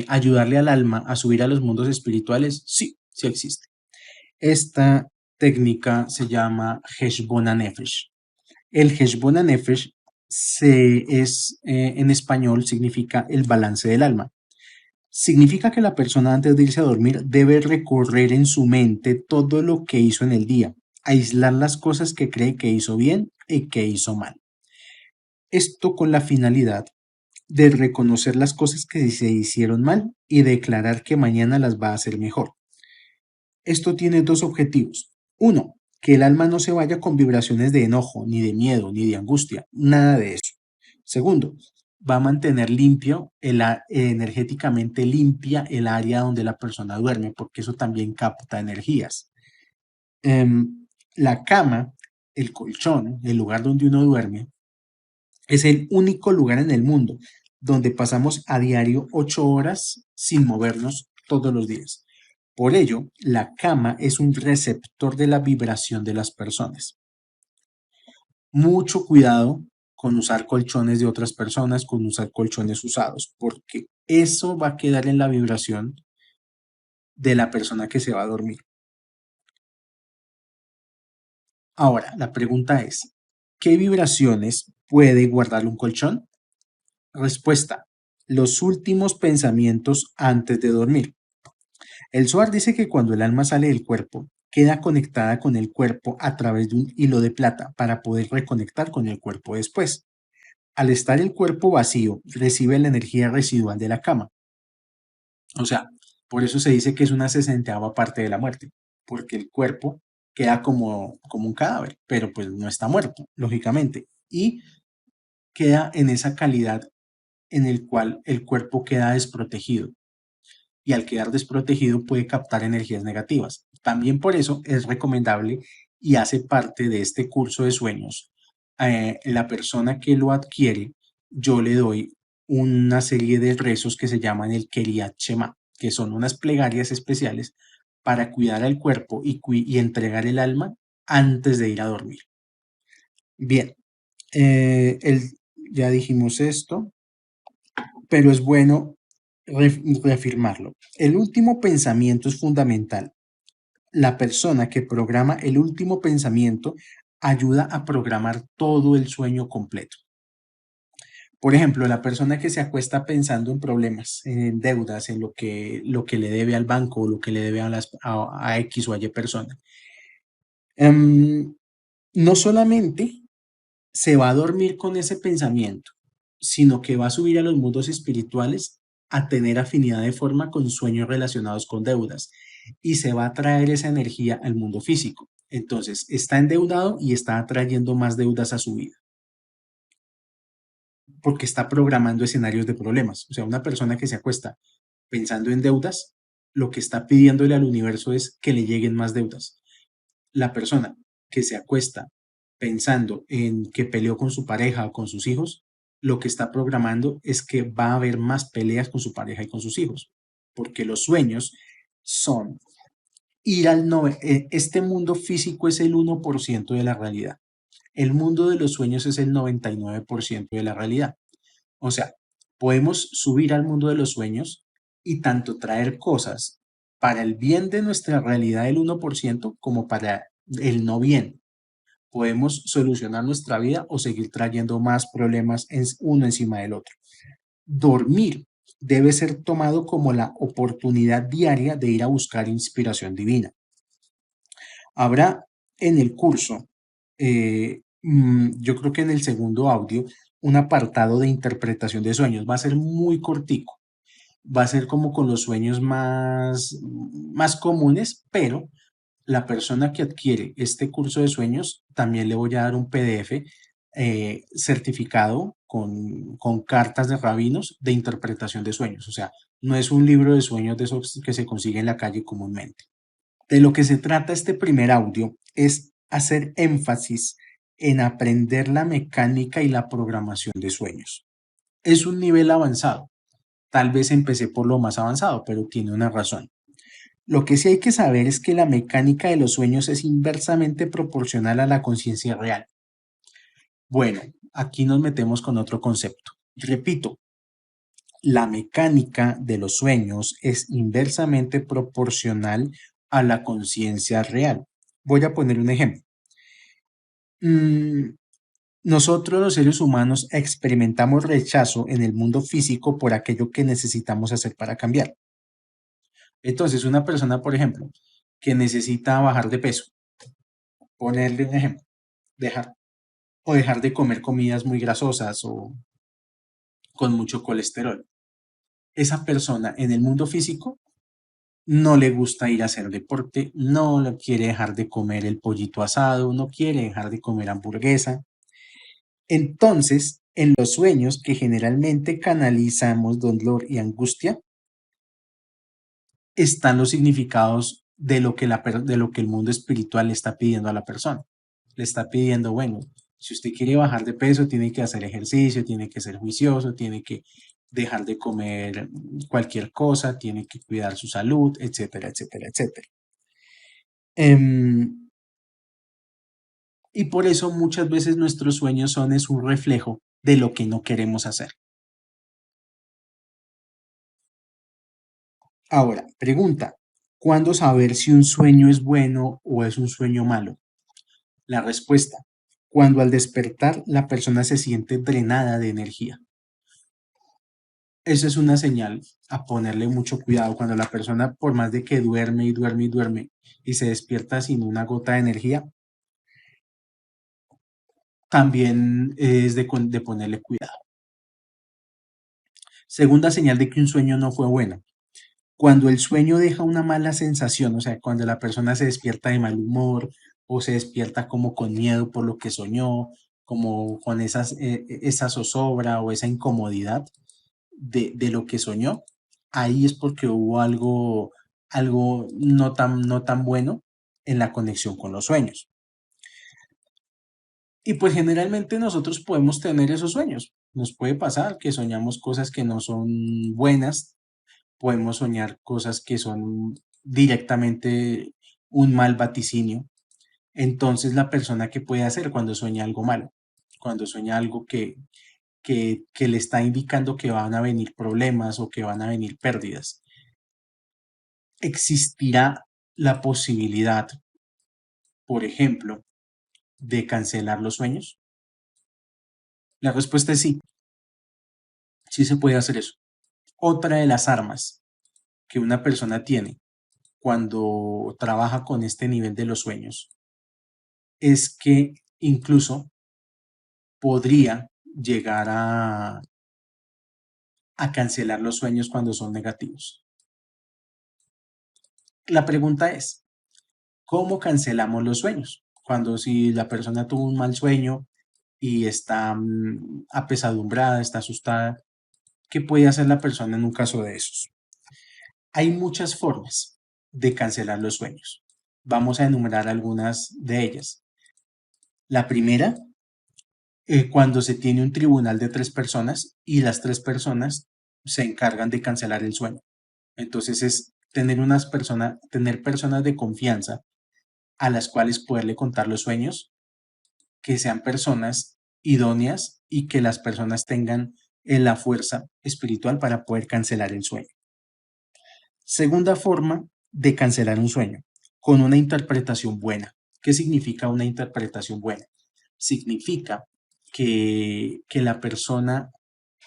ayudarle al alma a subir a los mundos espirituales, sí, sí existe. Esta técnica se llama Heshbon HaNefesh. El Heshbon HaNefesh en español significa el balance del alma. Significa que la persona antes de irse a dormir debe recorrer en su mente todo lo que hizo en el día aislar las cosas que cree que hizo bien y que hizo mal. Esto con la finalidad de reconocer las cosas que se hicieron mal y declarar que mañana las va a hacer mejor. Esto tiene dos objetivos. Uno, que el alma no se vaya con vibraciones de enojo, ni de miedo, ni de angustia, nada de eso. Segundo, va a mantener limpio, energéticamente limpia el área donde la persona duerme, porque eso también capta energías. La cama, el colchón, el lugar donde uno duerme, es el único lugar en el mundo donde pasamos a diario 8 horas sin movernos todos los días. Por ello, la cama es un receptor de la vibración de las personas. Mucho cuidado con usar colchones de otras personas, con usar colchones usados, porque eso va a quedar en la vibración de la persona que se va a dormir. Ahora, la pregunta es, ¿qué vibraciones puede guardar un colchón? Respuesta, los últimos pensamientos antes de dormir. El Zohar dice que cuando el alma sale del cuerpo, queda conectada con el cuerpo a través de un hilo de plata para poder reconectar con el cuerpo después. Al estar el cuerpo vacío, recibe la energía residual de la cama. O sea, por eso se dice que es una sesentava parte de la muerte, porque el cuerpo queda como un cadáver, pero pues no está muerto, lógicamente, y queda en esa calidad en el cual el cuerpo queda desprotegido y al quedar desprotegido puede captar energías negativas. También por eso es recomendable y hace parte de este curso de sueños. La persona que lo adquiere, yo le doy una serie de rezos que se llaman el Keriat Shema, que son unas plegarias especiales para cuidar al cuerpo y entregar el alma antes de ir a dormir. Bien, ya dijimos esto, pero es bueno reafirmarlo. El último pensamiento es fundamental. La persona que programa el último pensamiento ayuda a programar todo el sueño completo. Por ejemplo, la persona que se acuesta pensando en problemas, en deudas, en lo que le debe al banco o lo que le debe a X o a Y persona. No solamente se va a dormir con ese pensamiento, sino que va a subir a los mundos espirituales a tener afinidad de forma con sueños relacionados con deudas y se va a traer esa energía al mundo físico. Entonces, está endeudado y está atrayendo más deudas a su vida porque está programando escenarios de problemas. O sea, una persona que se acuesta pensando en deudas, lo que está pidiéndole al universo es que le lleguen más deudas. La persona que se acuesta pensando en que peleó con su pareja o con sus hijos, lo que está programando es que va a haber más peleas con su pareja y con sus hijos, porque los sueños son este mundo físico es el 1% de la realidad. El mundo de los sueños es el 99% de la realidad. O sea, podemos subir al mundo de los sueños y tanto traer cosas para el bien de nuestra realidad del 1% como para el no bien. Podemos solucionar nuestra vida o seguir trayendo más problemas uno encima del otro. Dormir debe ser tomado como la oportunidad diaria de ir a buscar inspiración divina. Habrá en el curso, yo creo que en el segundo audio, un apartado de interpretación de sueños. Va a ser muy cortico. Va a ser como con los sueños más comunes, pero la persona que adquiere este curso de sueños, también le voy a dar un PDF certificado con cartas de rabinos de interpretación de sueños. O sea, no es un libro de sueños de esos que se consigue en la calle comúnmente. De lo que se trata este primer audio es hacer énfasis en aprender la mecánica y la programación de sueños. Es un nivel avanzado. Tal vez empecé por lo más avanzado, pero tiene una razón. Lo que sí hay que saber es que la mecánica de los sueños es inversamente proporcional a la conciencia real. Bueno, aquí nos metemos con otro concepto. Repito, la mecánica de los sueños es inversamente proporcional a la conciencia real. Voy a poner un ejemplo. Nosotros los seres humanos experimentamos rechazo en el mundo físico por aquello que necesitamos hacer para cambiar. Entonces, una persona, por ejemplo, que necesita bajar de peso, Ponerle un ejemplo, dejar dejar de comer comidas muy grasosas o con mucho colesterol. Esa persona en el mundo físico no le gusta ir a hacer deporte, no lo quiere dejar de comer el pollito asado, no quiere dejar de comer hamburguesa. Entonces, en los sueños que generalmente canalizamos dolor y angustia, están los significados de lo que, de lo que el mundo espiritual le está pidiendo a la persona. Le está pidiendo, bueno, si usted quiere bajar de peso, tiene que hacer ejercicio, tiene que ser juicioso, tiene que dejar de comer cualquier cosa, tiene que cuidar su salud, etcétera, etcétera, etcétera. Em, y por eso muchas veces nuestros sueños son es un reflejo de lo que no queremos hacer. Ahora, pregunta, ¿cuándo saber si un sueño es bueno o es un sueño malo? La respuesta, cuando al despertar la persona se siente drenada de energía. Esa es una señal a ponerle mucho cuidado cuando la persona, por más de que duerme y duerme y duerme y se despierta sin una gota de energía, también es de ponerle cuidado. Segunda señal de que un sueño no fue bueno. Cuando el sueño deja una mala sensación, o sea, cuando la persona se despierta de mal humor o se despierta como con miedo por lo que soñó, como con esa zozobra o esa incomodidad de lo que soñó, ahí es porque hubo algo no tan bueno en la conexión con los sueños. Y pues generalmente nosotros podemos tener esos sueños. Nos puede pasar que soñamos cosas que no son buenas, podemos soñar cosas que son directamente un mal vaticinio. Entonces, la persona que puede hacer cuando sueña algo malo, cuando sueña algo que le está indicando que van a venir problemas o que van a venir pérdidas, existirá la posibilidad, por ejemplo, de cancelar los sueños. La respuesta es sí, sí se puede hacer eso. Otra de las armas que una persona tiene cuando trabaja con este nivel de los sueños es que incluso podría llegar a cancelar los sueños cuando son negativos. La pregunta es, ¿cómo cancelamos los sueños? Cuando si la persona tuvo un mal sueño y está apesadumbrada, está asustada, ¿qué puede hacer la persona en un caso de esos? Hay muchas formas de cancelar los sueños. Vamos a enumerar algunas de ellas. La primera, cuando se tiene un tribunal de 3 personas y las 3 personas se encargan de cancelar el sueño. Entonces es tener personas de confianza a las cuales poderle contar los sueños, que sean personas idóneas y que las personas tengan la fuerza espiritual para poder cancelar el sueño. Segunda forma de cancelar un sueño, con una interpretación buena. ¿Qué significa una interpretación buena? Significa que la persona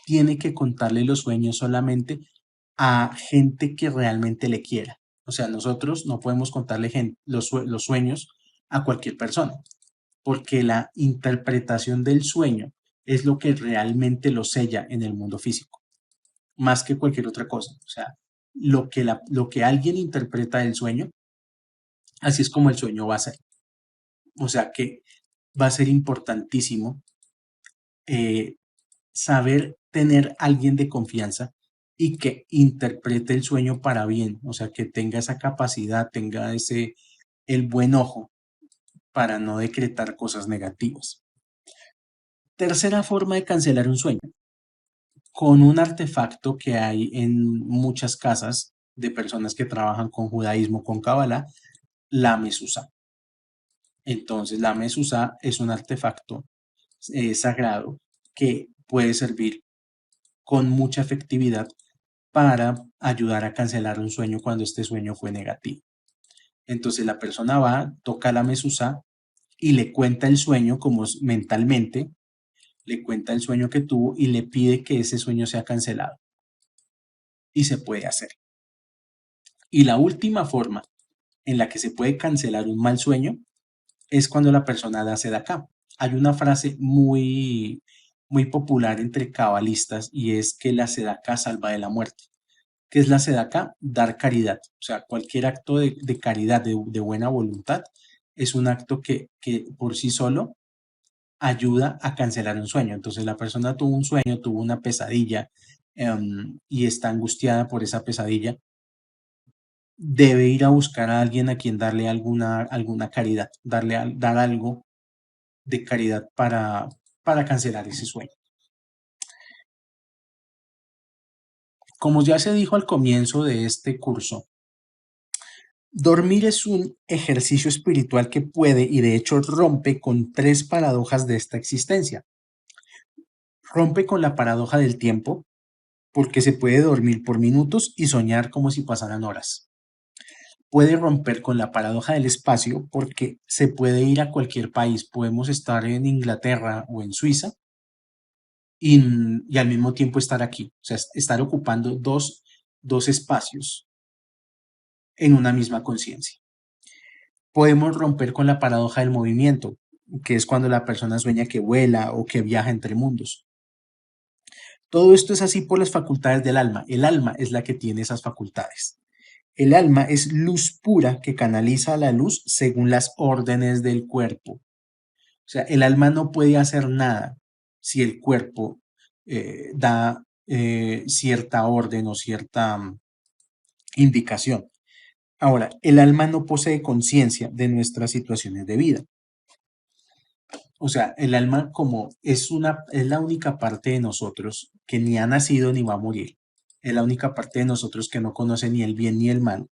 tiene que contarle los sueños solamente a gente que realmente le quiera. O sea, nosotros no podemos contarle los sueños a cualquier persona, porque la interpretación del sueño es lo que realmente lo sella en el mundo físico, más que cualquier otra cosa. O sea, lo que alguien interpreta del sueño, así es como el sueño va a ser. O sea que va a ser importantísimo eh, saber tener alguien de confianza y que interprete el sueño para bien, o sea, que tenga esa capacidad, tenga el buen ojo para no decretar cosas negativas. Tercera forma de cancelar un sueño, con un artefacto que hay en muchas casas de personas que trabajan con judaísmo, con Kabbalah, la mezuzá. Entonces, la mezuzá es un artefacto sagrado que puede servir con mucha efectividad para ayudar a cancelar un sueño cuando este sueño fue negativo. Entonces la persona va, toca la mezuzá y le cuenta el sueño como mentalmente, le cuenta el sueño que tuvo y le pide que ese sueño sea cancelado. Y se puede hacer. Y la última forma en la que se puede cancelar un mal sueño es cuando la persona da sedacá. Hay una frase muy popular entre cabalistas y es que la sedacá salva de la muerte. ¿Qué es la sedacá? Dar caridad. O sea, cualquier acto de caridad, de buena voluntad, es un acto que por sí solo ayuda a cancelar un sueño. Entonces la persona tuvo un sueño, tuvo una pesadilla y está angustiada por esa pesadilla, debe ir a buscar a alguien a quien darle alguna caridad, dar algo de caridad para cancelar ese sueño. Como ya se dijo al comienzo de este curso, dormir es un ejercicio espiritual que puede y de hecho rompe con tres paradojas de esta existencia. Rompe con la paradoja del tiempo, porque se puede dormir por minutos y soñar como si pasaran horas. Puede romper con la paradoja del espacio porque se puede ir a cualquier país. Podemos estar en Inglaterra o en Suiza y al mismo tiempo estar aquí. O sea, estar ocupando dos espacios en una misma conciencia. Podemos romper con la paradoja del movimiento, que es cuando la persona sueña que vuela o que viaja entre mundos. Todo esto es así por las facultades del alma. El alma es la que tiene esas facultades. El alma es luz pura que canaliza la luz según las órdenes del cuerpo. O sea, el alma no puede hacer nada si el cuerpo da cierta orden o cierta indicación. Ahora, el alma no posee conciencia de nuestras situaciones de vida. O sea, el alma como es la única parte de nosotros que ni ha nacido ni va a morir. Es la única parte de nosotros que no conoce ni el bien ni el mal.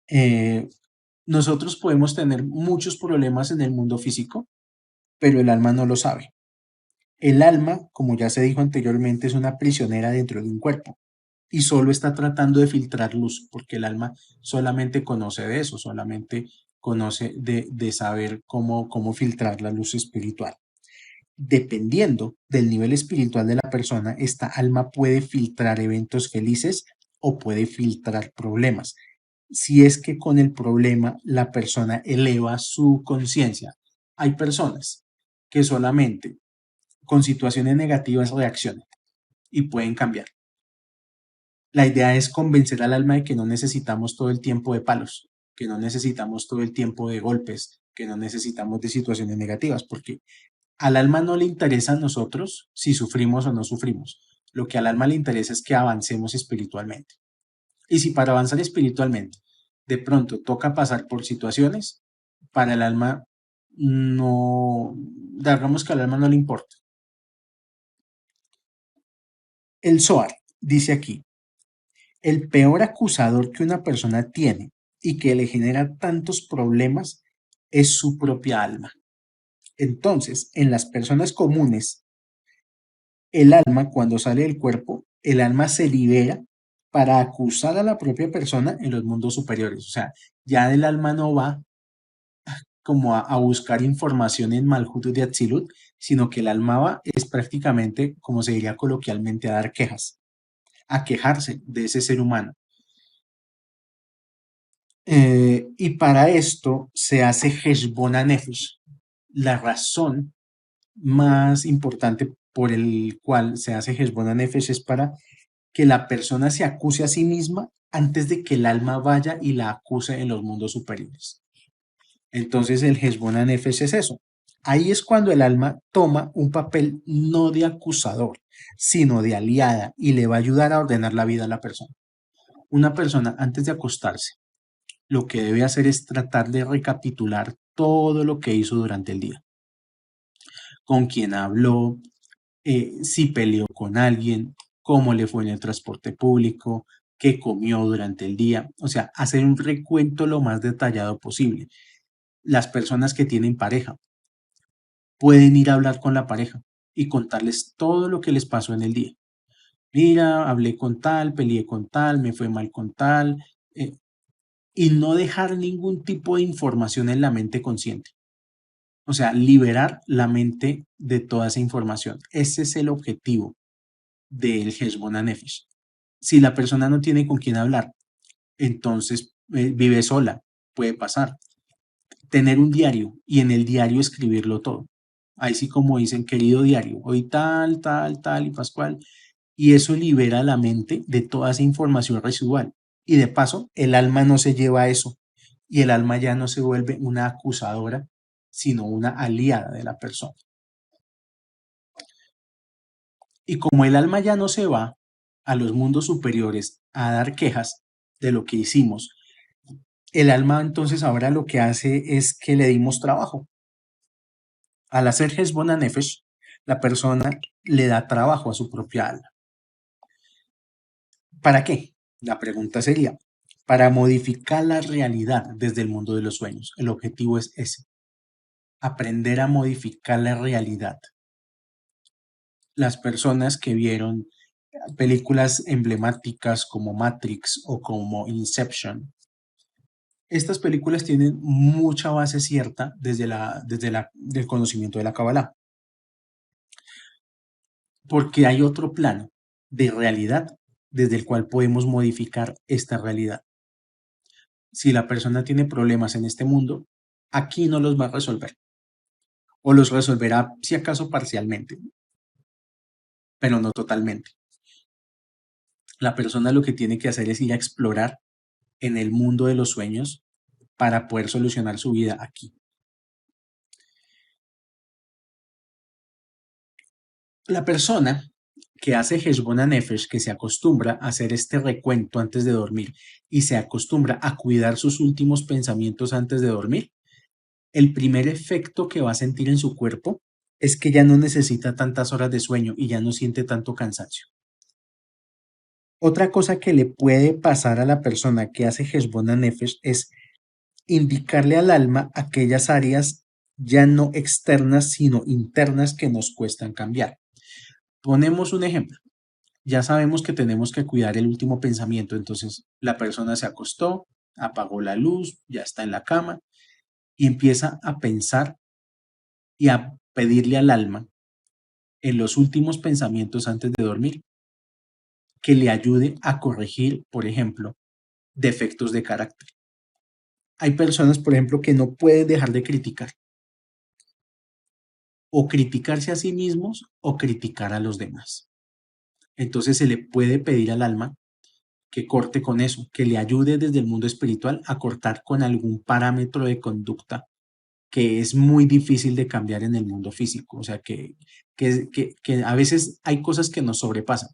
Eh, Nosotros podemos tener muchos problemas en el mundo físico, pero el alma no lo sabe. El alma, como ya se dijo anteriormente, es una prisionera dentro de un cuerpo y solo está tratando de filtrar luz, porque el alma solamente conoce de eso, solamente conoce de saber cómo filtrar la luz espiritual. Dependiendo del nivel espiritual de la persona, esta alma puede filtrar eventos felices o puede filtrar problemas si es que con el problema la persona eleva su conciencia. Hay personas que solamente con situaciones negativas reaccionan y pueden cambiar. La idea es convencer al alma de que no necesitamos todo el tiempo de palos, que no necesitamos todo el tiempo de golpes, que no necesitamos de situaciones negativas, porque al alma no le interesa a nosotros si sufrimos o no sufrimos. Lo que al alma le interesa es que avancemos espiritualmente. Y si para avanzar espiritualmente de pronto toca pasar por situaciones, para el alma no, digamos que al alma no le importa. El Zohar dice aquí, el peor acusador que una persona tiene y que le genera tantos problemas es su propia alma. Entonces, en las personas comunes, el alma cuando sale del cuerpo, el alma se libera para acusar a la propia persona en los mundos superiores. O sea, ya el alma no va como a buscar información en Malhut de Atzilut, sino que el alma va es prácticamente, como se diría coloquialmente, a dar quejas, a quejarse de ese ser humano. Y para esto se hace Heshbon Nefesh, la razón más importante por el cual se hace Heshbon Nefesh es para que la persona se acuse a sí misma antes de que el alma vaya y la acuse en los mundos superiores. Entonces el Heshbon Nefesh es eso. Ahí es cuando el alma toma un papel no de acusador, sino de aliada y le va a ayudar a ordenar la vida a la persona. Una persona antes de acostarse, lo que debe hacer es tratar de recapitular todo lo que hizo durante el día. Con quién habló, si peleó con alguien, cómo le fue en el transporte público, qué comió durante el día. O sea, hacer un recuento lo más detallado posible. Las personas que tienen pareja pueden ir a hablar con la pareja y contarles todo lo que les pasó en el día. Mira, hablé con tal, peleé con tal, me fue mal con tal, y no dejar ningún tipo de información en la mente consciente. O sea, liberar la mente de toda esa información. Ese es el objetivo del Heshbon Nefesh. Si la persona no tiene con quién hablar, entonces vive sola, puede pasar. tener un diario y en el diario escribirlo todo. Ahí sí como dicen, querido diario, hoy tal, tal, tal y Pascual, y eso libera la mente de toda esa información residual. Y de paso, el alma no se lleva eso y el alma ya no se vuelve una acusadora, sino una aliada de la persona. Y como el alma ya no se va a los mundos superiores a dar quejas de lo que hicimos, el alma entonces ahora lo que hace es que le dimos trabajo. Al hacer Heshbon Nefesh, la persona le da trabajo a su propia alma. ¿Para qué? La pregunta sería, para modificar la realidad desde el mundo de los sueños. El objetivo es ese, aprender a modificar la realidad. Las personas que vieron películas emblemáticas como Matrix o como Inception, estas películas tienen mucha base cierta del conocimiento de la Kabbalah, porque hay otro plano de realidad desde el cual podemos modificar esta realidad. Si la persona tiene problemas en este mundo, aquí no los va a resolver, o los resolverá si acaso parcialmente, pero no totalmente. La persona lo que tiene que hacer es ir a explorar en el mundo de los sueños para poder solucionar su vida aquí. La persona que hace Heshbon Nefesh, que se acostumbra a hacer este recuento antes de dormir y se acostumbra a cuidar sus últimos pensamientos antes de dormir, el primer efecto que va a sentir en su cuerpo es que ya no necesita tantas horas de sueño y ya no siente tanto cansancio. Otra cosa que le puede pasar a la persona que hace Heshbon Nefesh es indicarle al alma aquellas áreas ya no externas, sino internas que nos cuestan cambiar. Ponemos un ejemplo. Ya sabemos que tenemos que cuidar el último pensamiento, entonces la persona se acostó, apagó la luz, ya está en la cama y empieza a pensar y a pedirle al alma en los últimos pensamientos antes de dormir que le ayude a corregir, por ejemplo, defectos de carácter. Hay personas, por ejemplo, que no pueden dejar de criticar o criticarse a sí mismos o criticar a los demás. Entonces se le puede pedir al alma que corte con eso, que le ayude desde el mundo espiritual a cortar con algún parámetro de conducta que es muy difícil de cambiar en el mundo físico. O sea, que a veces hay cosas que nos sobrepasan.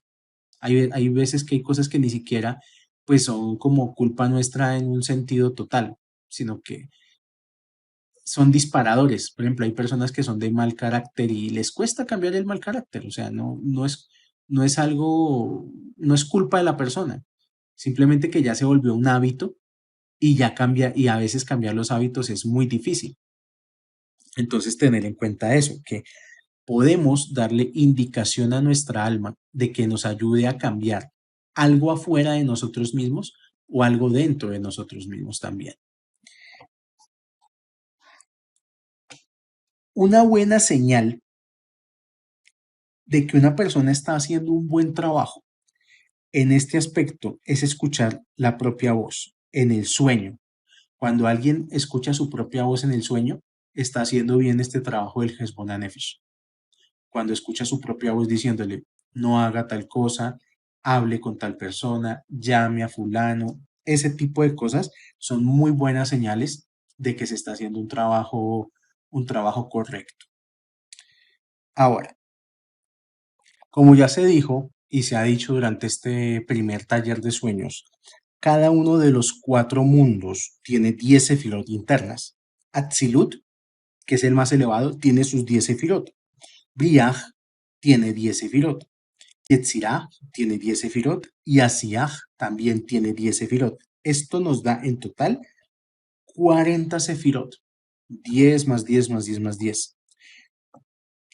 Hay veces que hay cosas que ni siquiera pues son como culpa nuestra en un sentido total, sino que son disparadores. Por ejemplo, hay personas que son de mal carácter y les cuesta cambiar el mal carácter. O sea, no es algo, no es culpa de la persona. Simplemente que ya se volvió un hábito y ya cambia, y a veces cambiar los hábitos es muy difícil. Entonces, tener en cuenta eso, que podemos darle indicación a nuestra alma de que nos ayude a cambiar algo afuera de nosotros mismos o algo dentro de nosotros mismos también. Una buena señal de que una persona está haciendo un buen trabajo en este aspecto es escuchar la propia voz en el sueño. Cuando alguien escucha su propia voz en el sueño, está haciendo bien este trabajo del Heshbon Nefesh. Cuando escucha su propia voz diciéndole, no haga tal cosa, hable con tal persona, llame a fulano, ese tipo de cosas son muy buenas señales de que se está haciendo un trabajo correcto. Ahora, como ya se dijo y se ha dicho durante este primer taller de sueños, cada uno de los cuatro mundos tiene 10 sefirot internas. Atzilut, que es el más elevado, tiene sus 10 sefirot. Briach tiene 10 sefirot. Yetzirah tiene 10 sefirot y Asiach también tiene 10 sefirot. Esto nos da en total 40 sefirot. 10 más 10 más 10 más 10.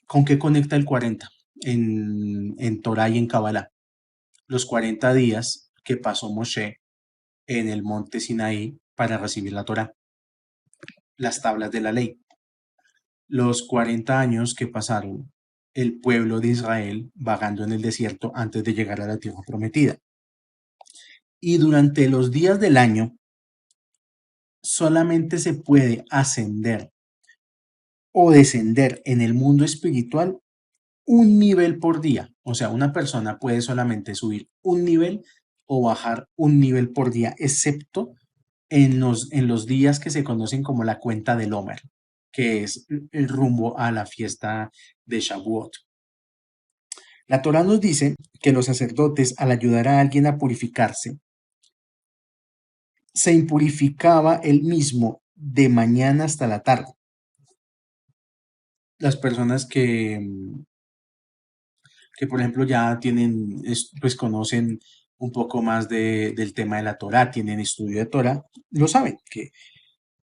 ¿Con qué conecta el 40 en Torah y en Kabbalah? Los 40 días que pasó Moshe en el monte Sinaí para recibir la Torah, las tablas de la ley. Los 40 años que pasaron el pueblo de Israel vagando en el desierto antes de llegar a la tierra prometida. Y durante los días del año solamente se puede ascender o descender en el mundo espiritual un nivel por día. O sea, una persona puede solamente subir un nivel o bajar un nivel por día, excepto en los días que se conocen como la cuenta del Omer, que es el rumbo a la fiesta de Shavuot. La Torá nos dice que los sacerdotes, al ayudar a alguien a purificarse, se impurificaba él mismo de mañana hasta la tarde. Las personas que por ejemplo, ya tienen, pues conocen un poco más del tema de la Torá, tienen estudio de Torá, lo saben, que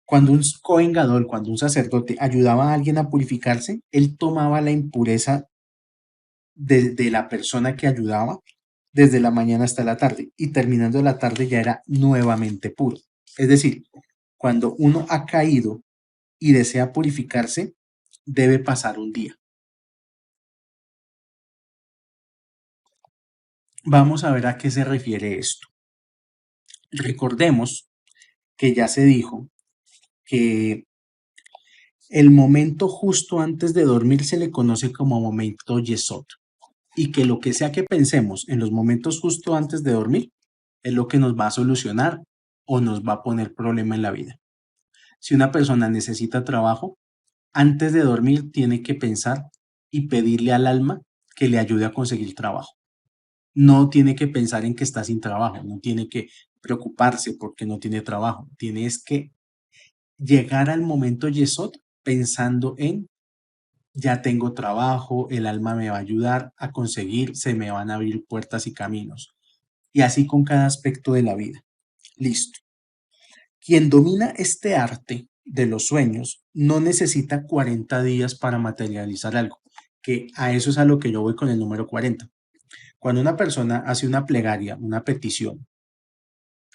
cuando un Cohen Gadol, cuando un sacerdote ayudaba a alguien a purificarse, él tomaba la impureza de la persona que ayudaba desde la mañana hasta la tarde y terminando la tarde ya era nuevamente puro. Es decir, cuando uno ha caído y desea purificarse, debe pasar un día. Vamos a ver a qué se refiere esto. Recordemos que ya se dijo que el momento justo antes de dormir se le conoce como momento yesod y que lo que sea que pensemos en los momentos justo antes de dormir es lo que nos va a solucionar o nos va a poner problema en la vida. Si una persona necesita trabajo, antes de dormir tiene que pensar y pedirle al alma que le ayude a conseguir trabajo. No tiene que pensar en que está sin trabajo, no tiene que preocuparse porque no tiene trabajo, tiene que llegar al momento yesod pensando en ya tengo trabajo, el alma me va a ayudar a conseguir, se me van a abrir puertas y caminos. Y así con cada aspecto de la vida. Listo. Quien domina este arte de los sueños no necesita 40 días para materializar algo, que a eso es a lo que yo voy con el número 40. Cuando una persona hace una plegaria, una petición,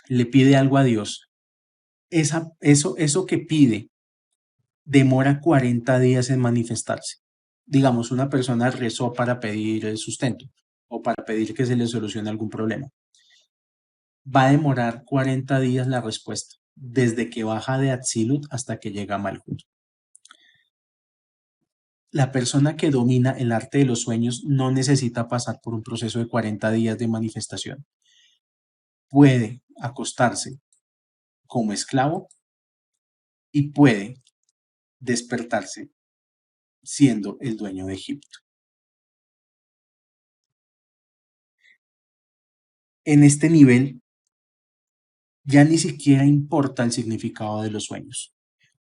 le pide algo a Dios, eso que pide demora 40 días en manifestarse. Digamos, una persona rezó para pedir el sustento o para pedir que se le solucione algún problema. Va a demorar 40 días la respuesta, desde que baja de Atzilut hasta que llega a Malhut. La persona que domina el arte de los sueños no necesita pasar por un proceso de 40 días de manifestación. Puede acostarse como esclavo y puede despertarse siendo el dueño de Egipto. En este nivel ya ni siquiera importa el significado de los sueños,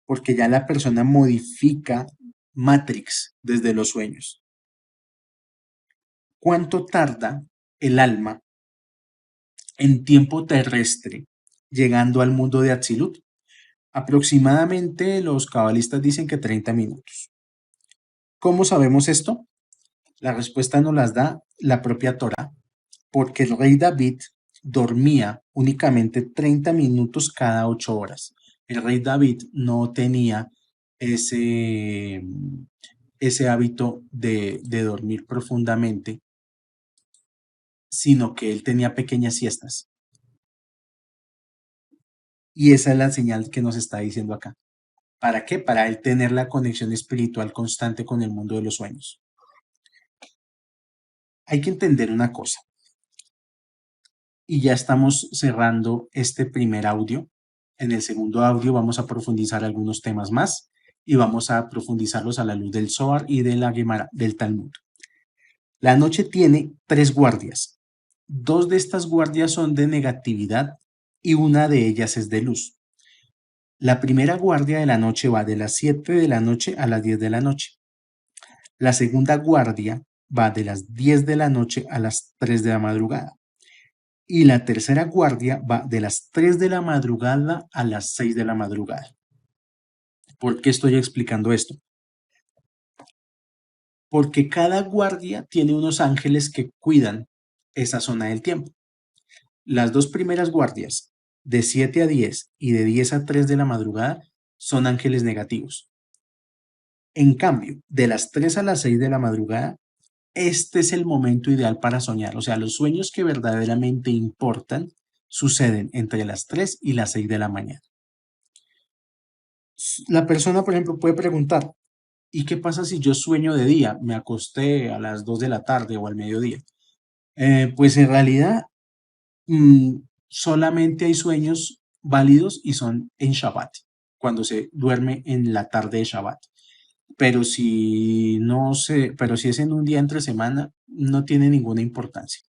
porque ya la persona modifica Matrix desde los sueños. ¿Cuánto tarda el alma en tiempo terrestre llegando al mundo de Atzilut? Aproximadamente los cabalistas dicen que 30 minutos. ¿Cómo sabemos esto? La respuesta nos las da la propia Torá, porque el rey David dormía únicamente 30 minutos cada 8 horas. El rey David no tenía ese, ese hábito de dormir profundamente, sino que él tenía pequeñas siestas. Y esa es la señal que nos está diciendo acá. ¿Para qué? Para él tener la conexión espiritual constante con el mundo de los sueños. Hay que entender una cosa. Y ya estamos cerrando este primer audio. En el segundo audio vamos a profundizar algunos temas más y vamos a profundizarlos a la luz del Zohar y de la Gemara, del Talmud. La noche tiene 3 guardias. 2 de estas guardias son de negatividad y una de ellas es de luz. La primera guardia de la noche va de las 7 de la noche a las 10 de la noche. La segunda guardia va de las 10 de la noche a las 3 de la madrugada. Y la tercera guardia va de las 3 de la madrugada a las 6 de la madrugada. ¿Por qué estoy explicando esto? Porque cada guardia tiene unos ángeles que cuidan esa zona del tiempo. Las 2 primeras guardias, de 7 a 10 y de 10 a 3 de la madrugada, son ángeles negativos. En cambio, de las 3 a las 6 de la madrugada, este es el momento ideal para soñar. O sea, los sueños que verdaderamente importan suceden entre las 3 y las 6 de la mañana. La persona, por ejemplo, puede preguntar, ¿y qué pasa si yo sueño de día? Me acosté a las 2 de la tarde o al mediodía. Pues en realidad solamente hay sueños válidos y son en Shabbat, cuando se duerme en la tarde de Shabbat. Pero si es en un día entre semana, no tiene ninguna importancia.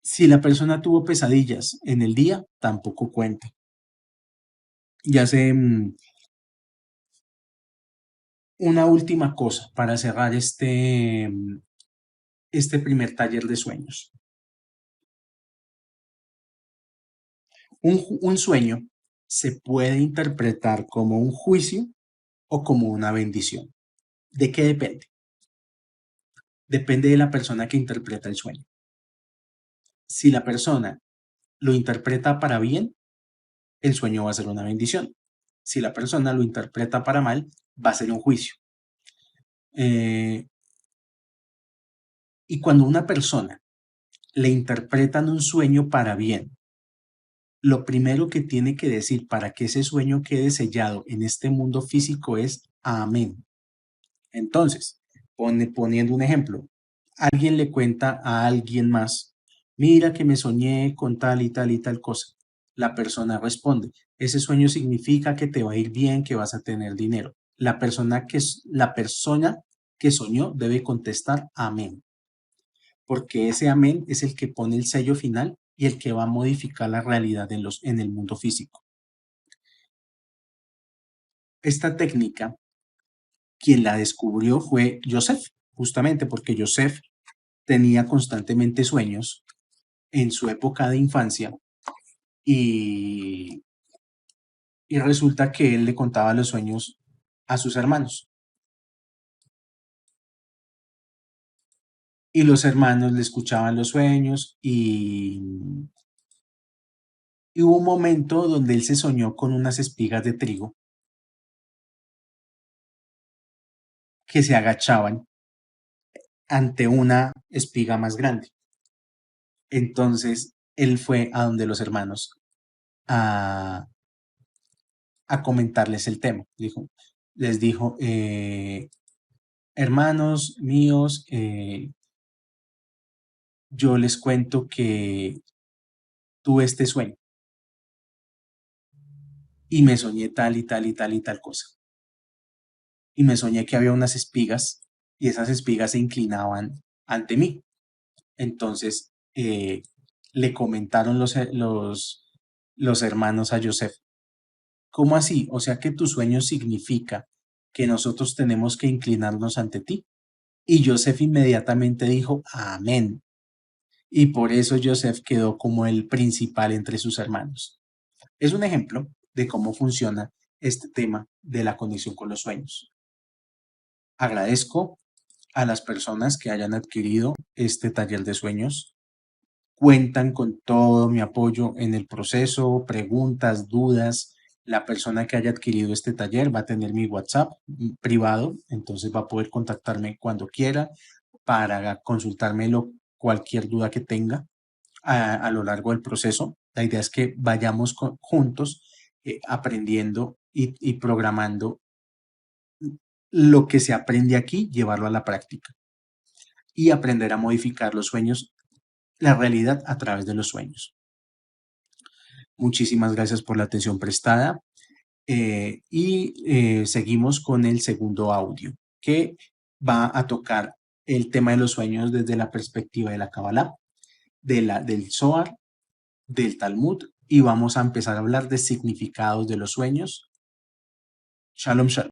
Si la persona tuvo pesadillas en el día, tampoco cuenta. Ya sé, una última cosa para cerrar este primer taller de sueños. Un sueño se puede interpretar como un juicio o como una bendición. ¿De qué depende? Depende de la persona que interpreta el sueño. Si la persona lo interpreta para bien, el sueño va a ser una bendición. Si la persona lo interpreta para mal, va a ser un juicio. Eh, y cuando una persona le interpretan un sueño para bien, lo primero que tiene que decir para que ese sueño quede sellado en este mundo físico es amén. Entonces, poniendo un ejemplo, alguien le cuenta a alguien más, mira que me soñé con tal y tal y tal cosa. La persona responde, ese sueño significa que te va a ir bien, que vas a tener dinero. La persona que soñó debe contestar amén, porque ese amén es el que pone el sello final y el que va a modificar la realidad en el mundo físico. Esta técnica, quien la descubrió fue Joseph, justamente porque Joseph tenía constantemente sueños en su época de infancia y, y resulta que él le contaba los sueños a sus hermanos y los hermanos le escuchaban los sueños y hubo un momento donde él se soñó con unas espigas de trigo que se agachaban ante una espiga más grande. Entonces él fue a donde los hermanos a, a comentarles el tema. Les dijo, hermanos míos, yo les cuento que tuve este sueño y me soñé tal y tal y tal y tal cosa. Y me soñé que había unas espigas y esas espigas se inclinaban ante mí. Entonces le comentaron los hermanos a Joseph, ¿cómo así? O sea que tu sueño significa que nosotros tenemos que inclinarnos ante ti. Y Joseph inmediatamente dijo, amén. Y por eso Joseph quedó como el principal entre sus hermanos. Es un ejemplo de cómo funciona este tema de la conexión con los sueños. Agradezco a las personas que hayan adquirido este taller de sueños. Cuentan con todo mi apoyo en el proceso, preguntas, dudas. La persona que haya adquirido este taller va a tener mi WhatsApp privado, entonces va a poder contactarme cuando quiera para consultármelo cualquier duda que tenga a lo largo del proceso. La idea es que vayamos juntos aprendiendo y programando lo que se aprende aquí, llevarlo a la práctica y aprender a modificar los sueños, la realidad a través de los sueños. Muchísimas gracias por la atención prestada seguimos con el segundo audio que va a tocar el tema de los sueños desde la perspectiva de la Kabbalah, del Zohar, del Talmud y vamos a empezar a hablar de significados de los sueños. Shalom, shalom.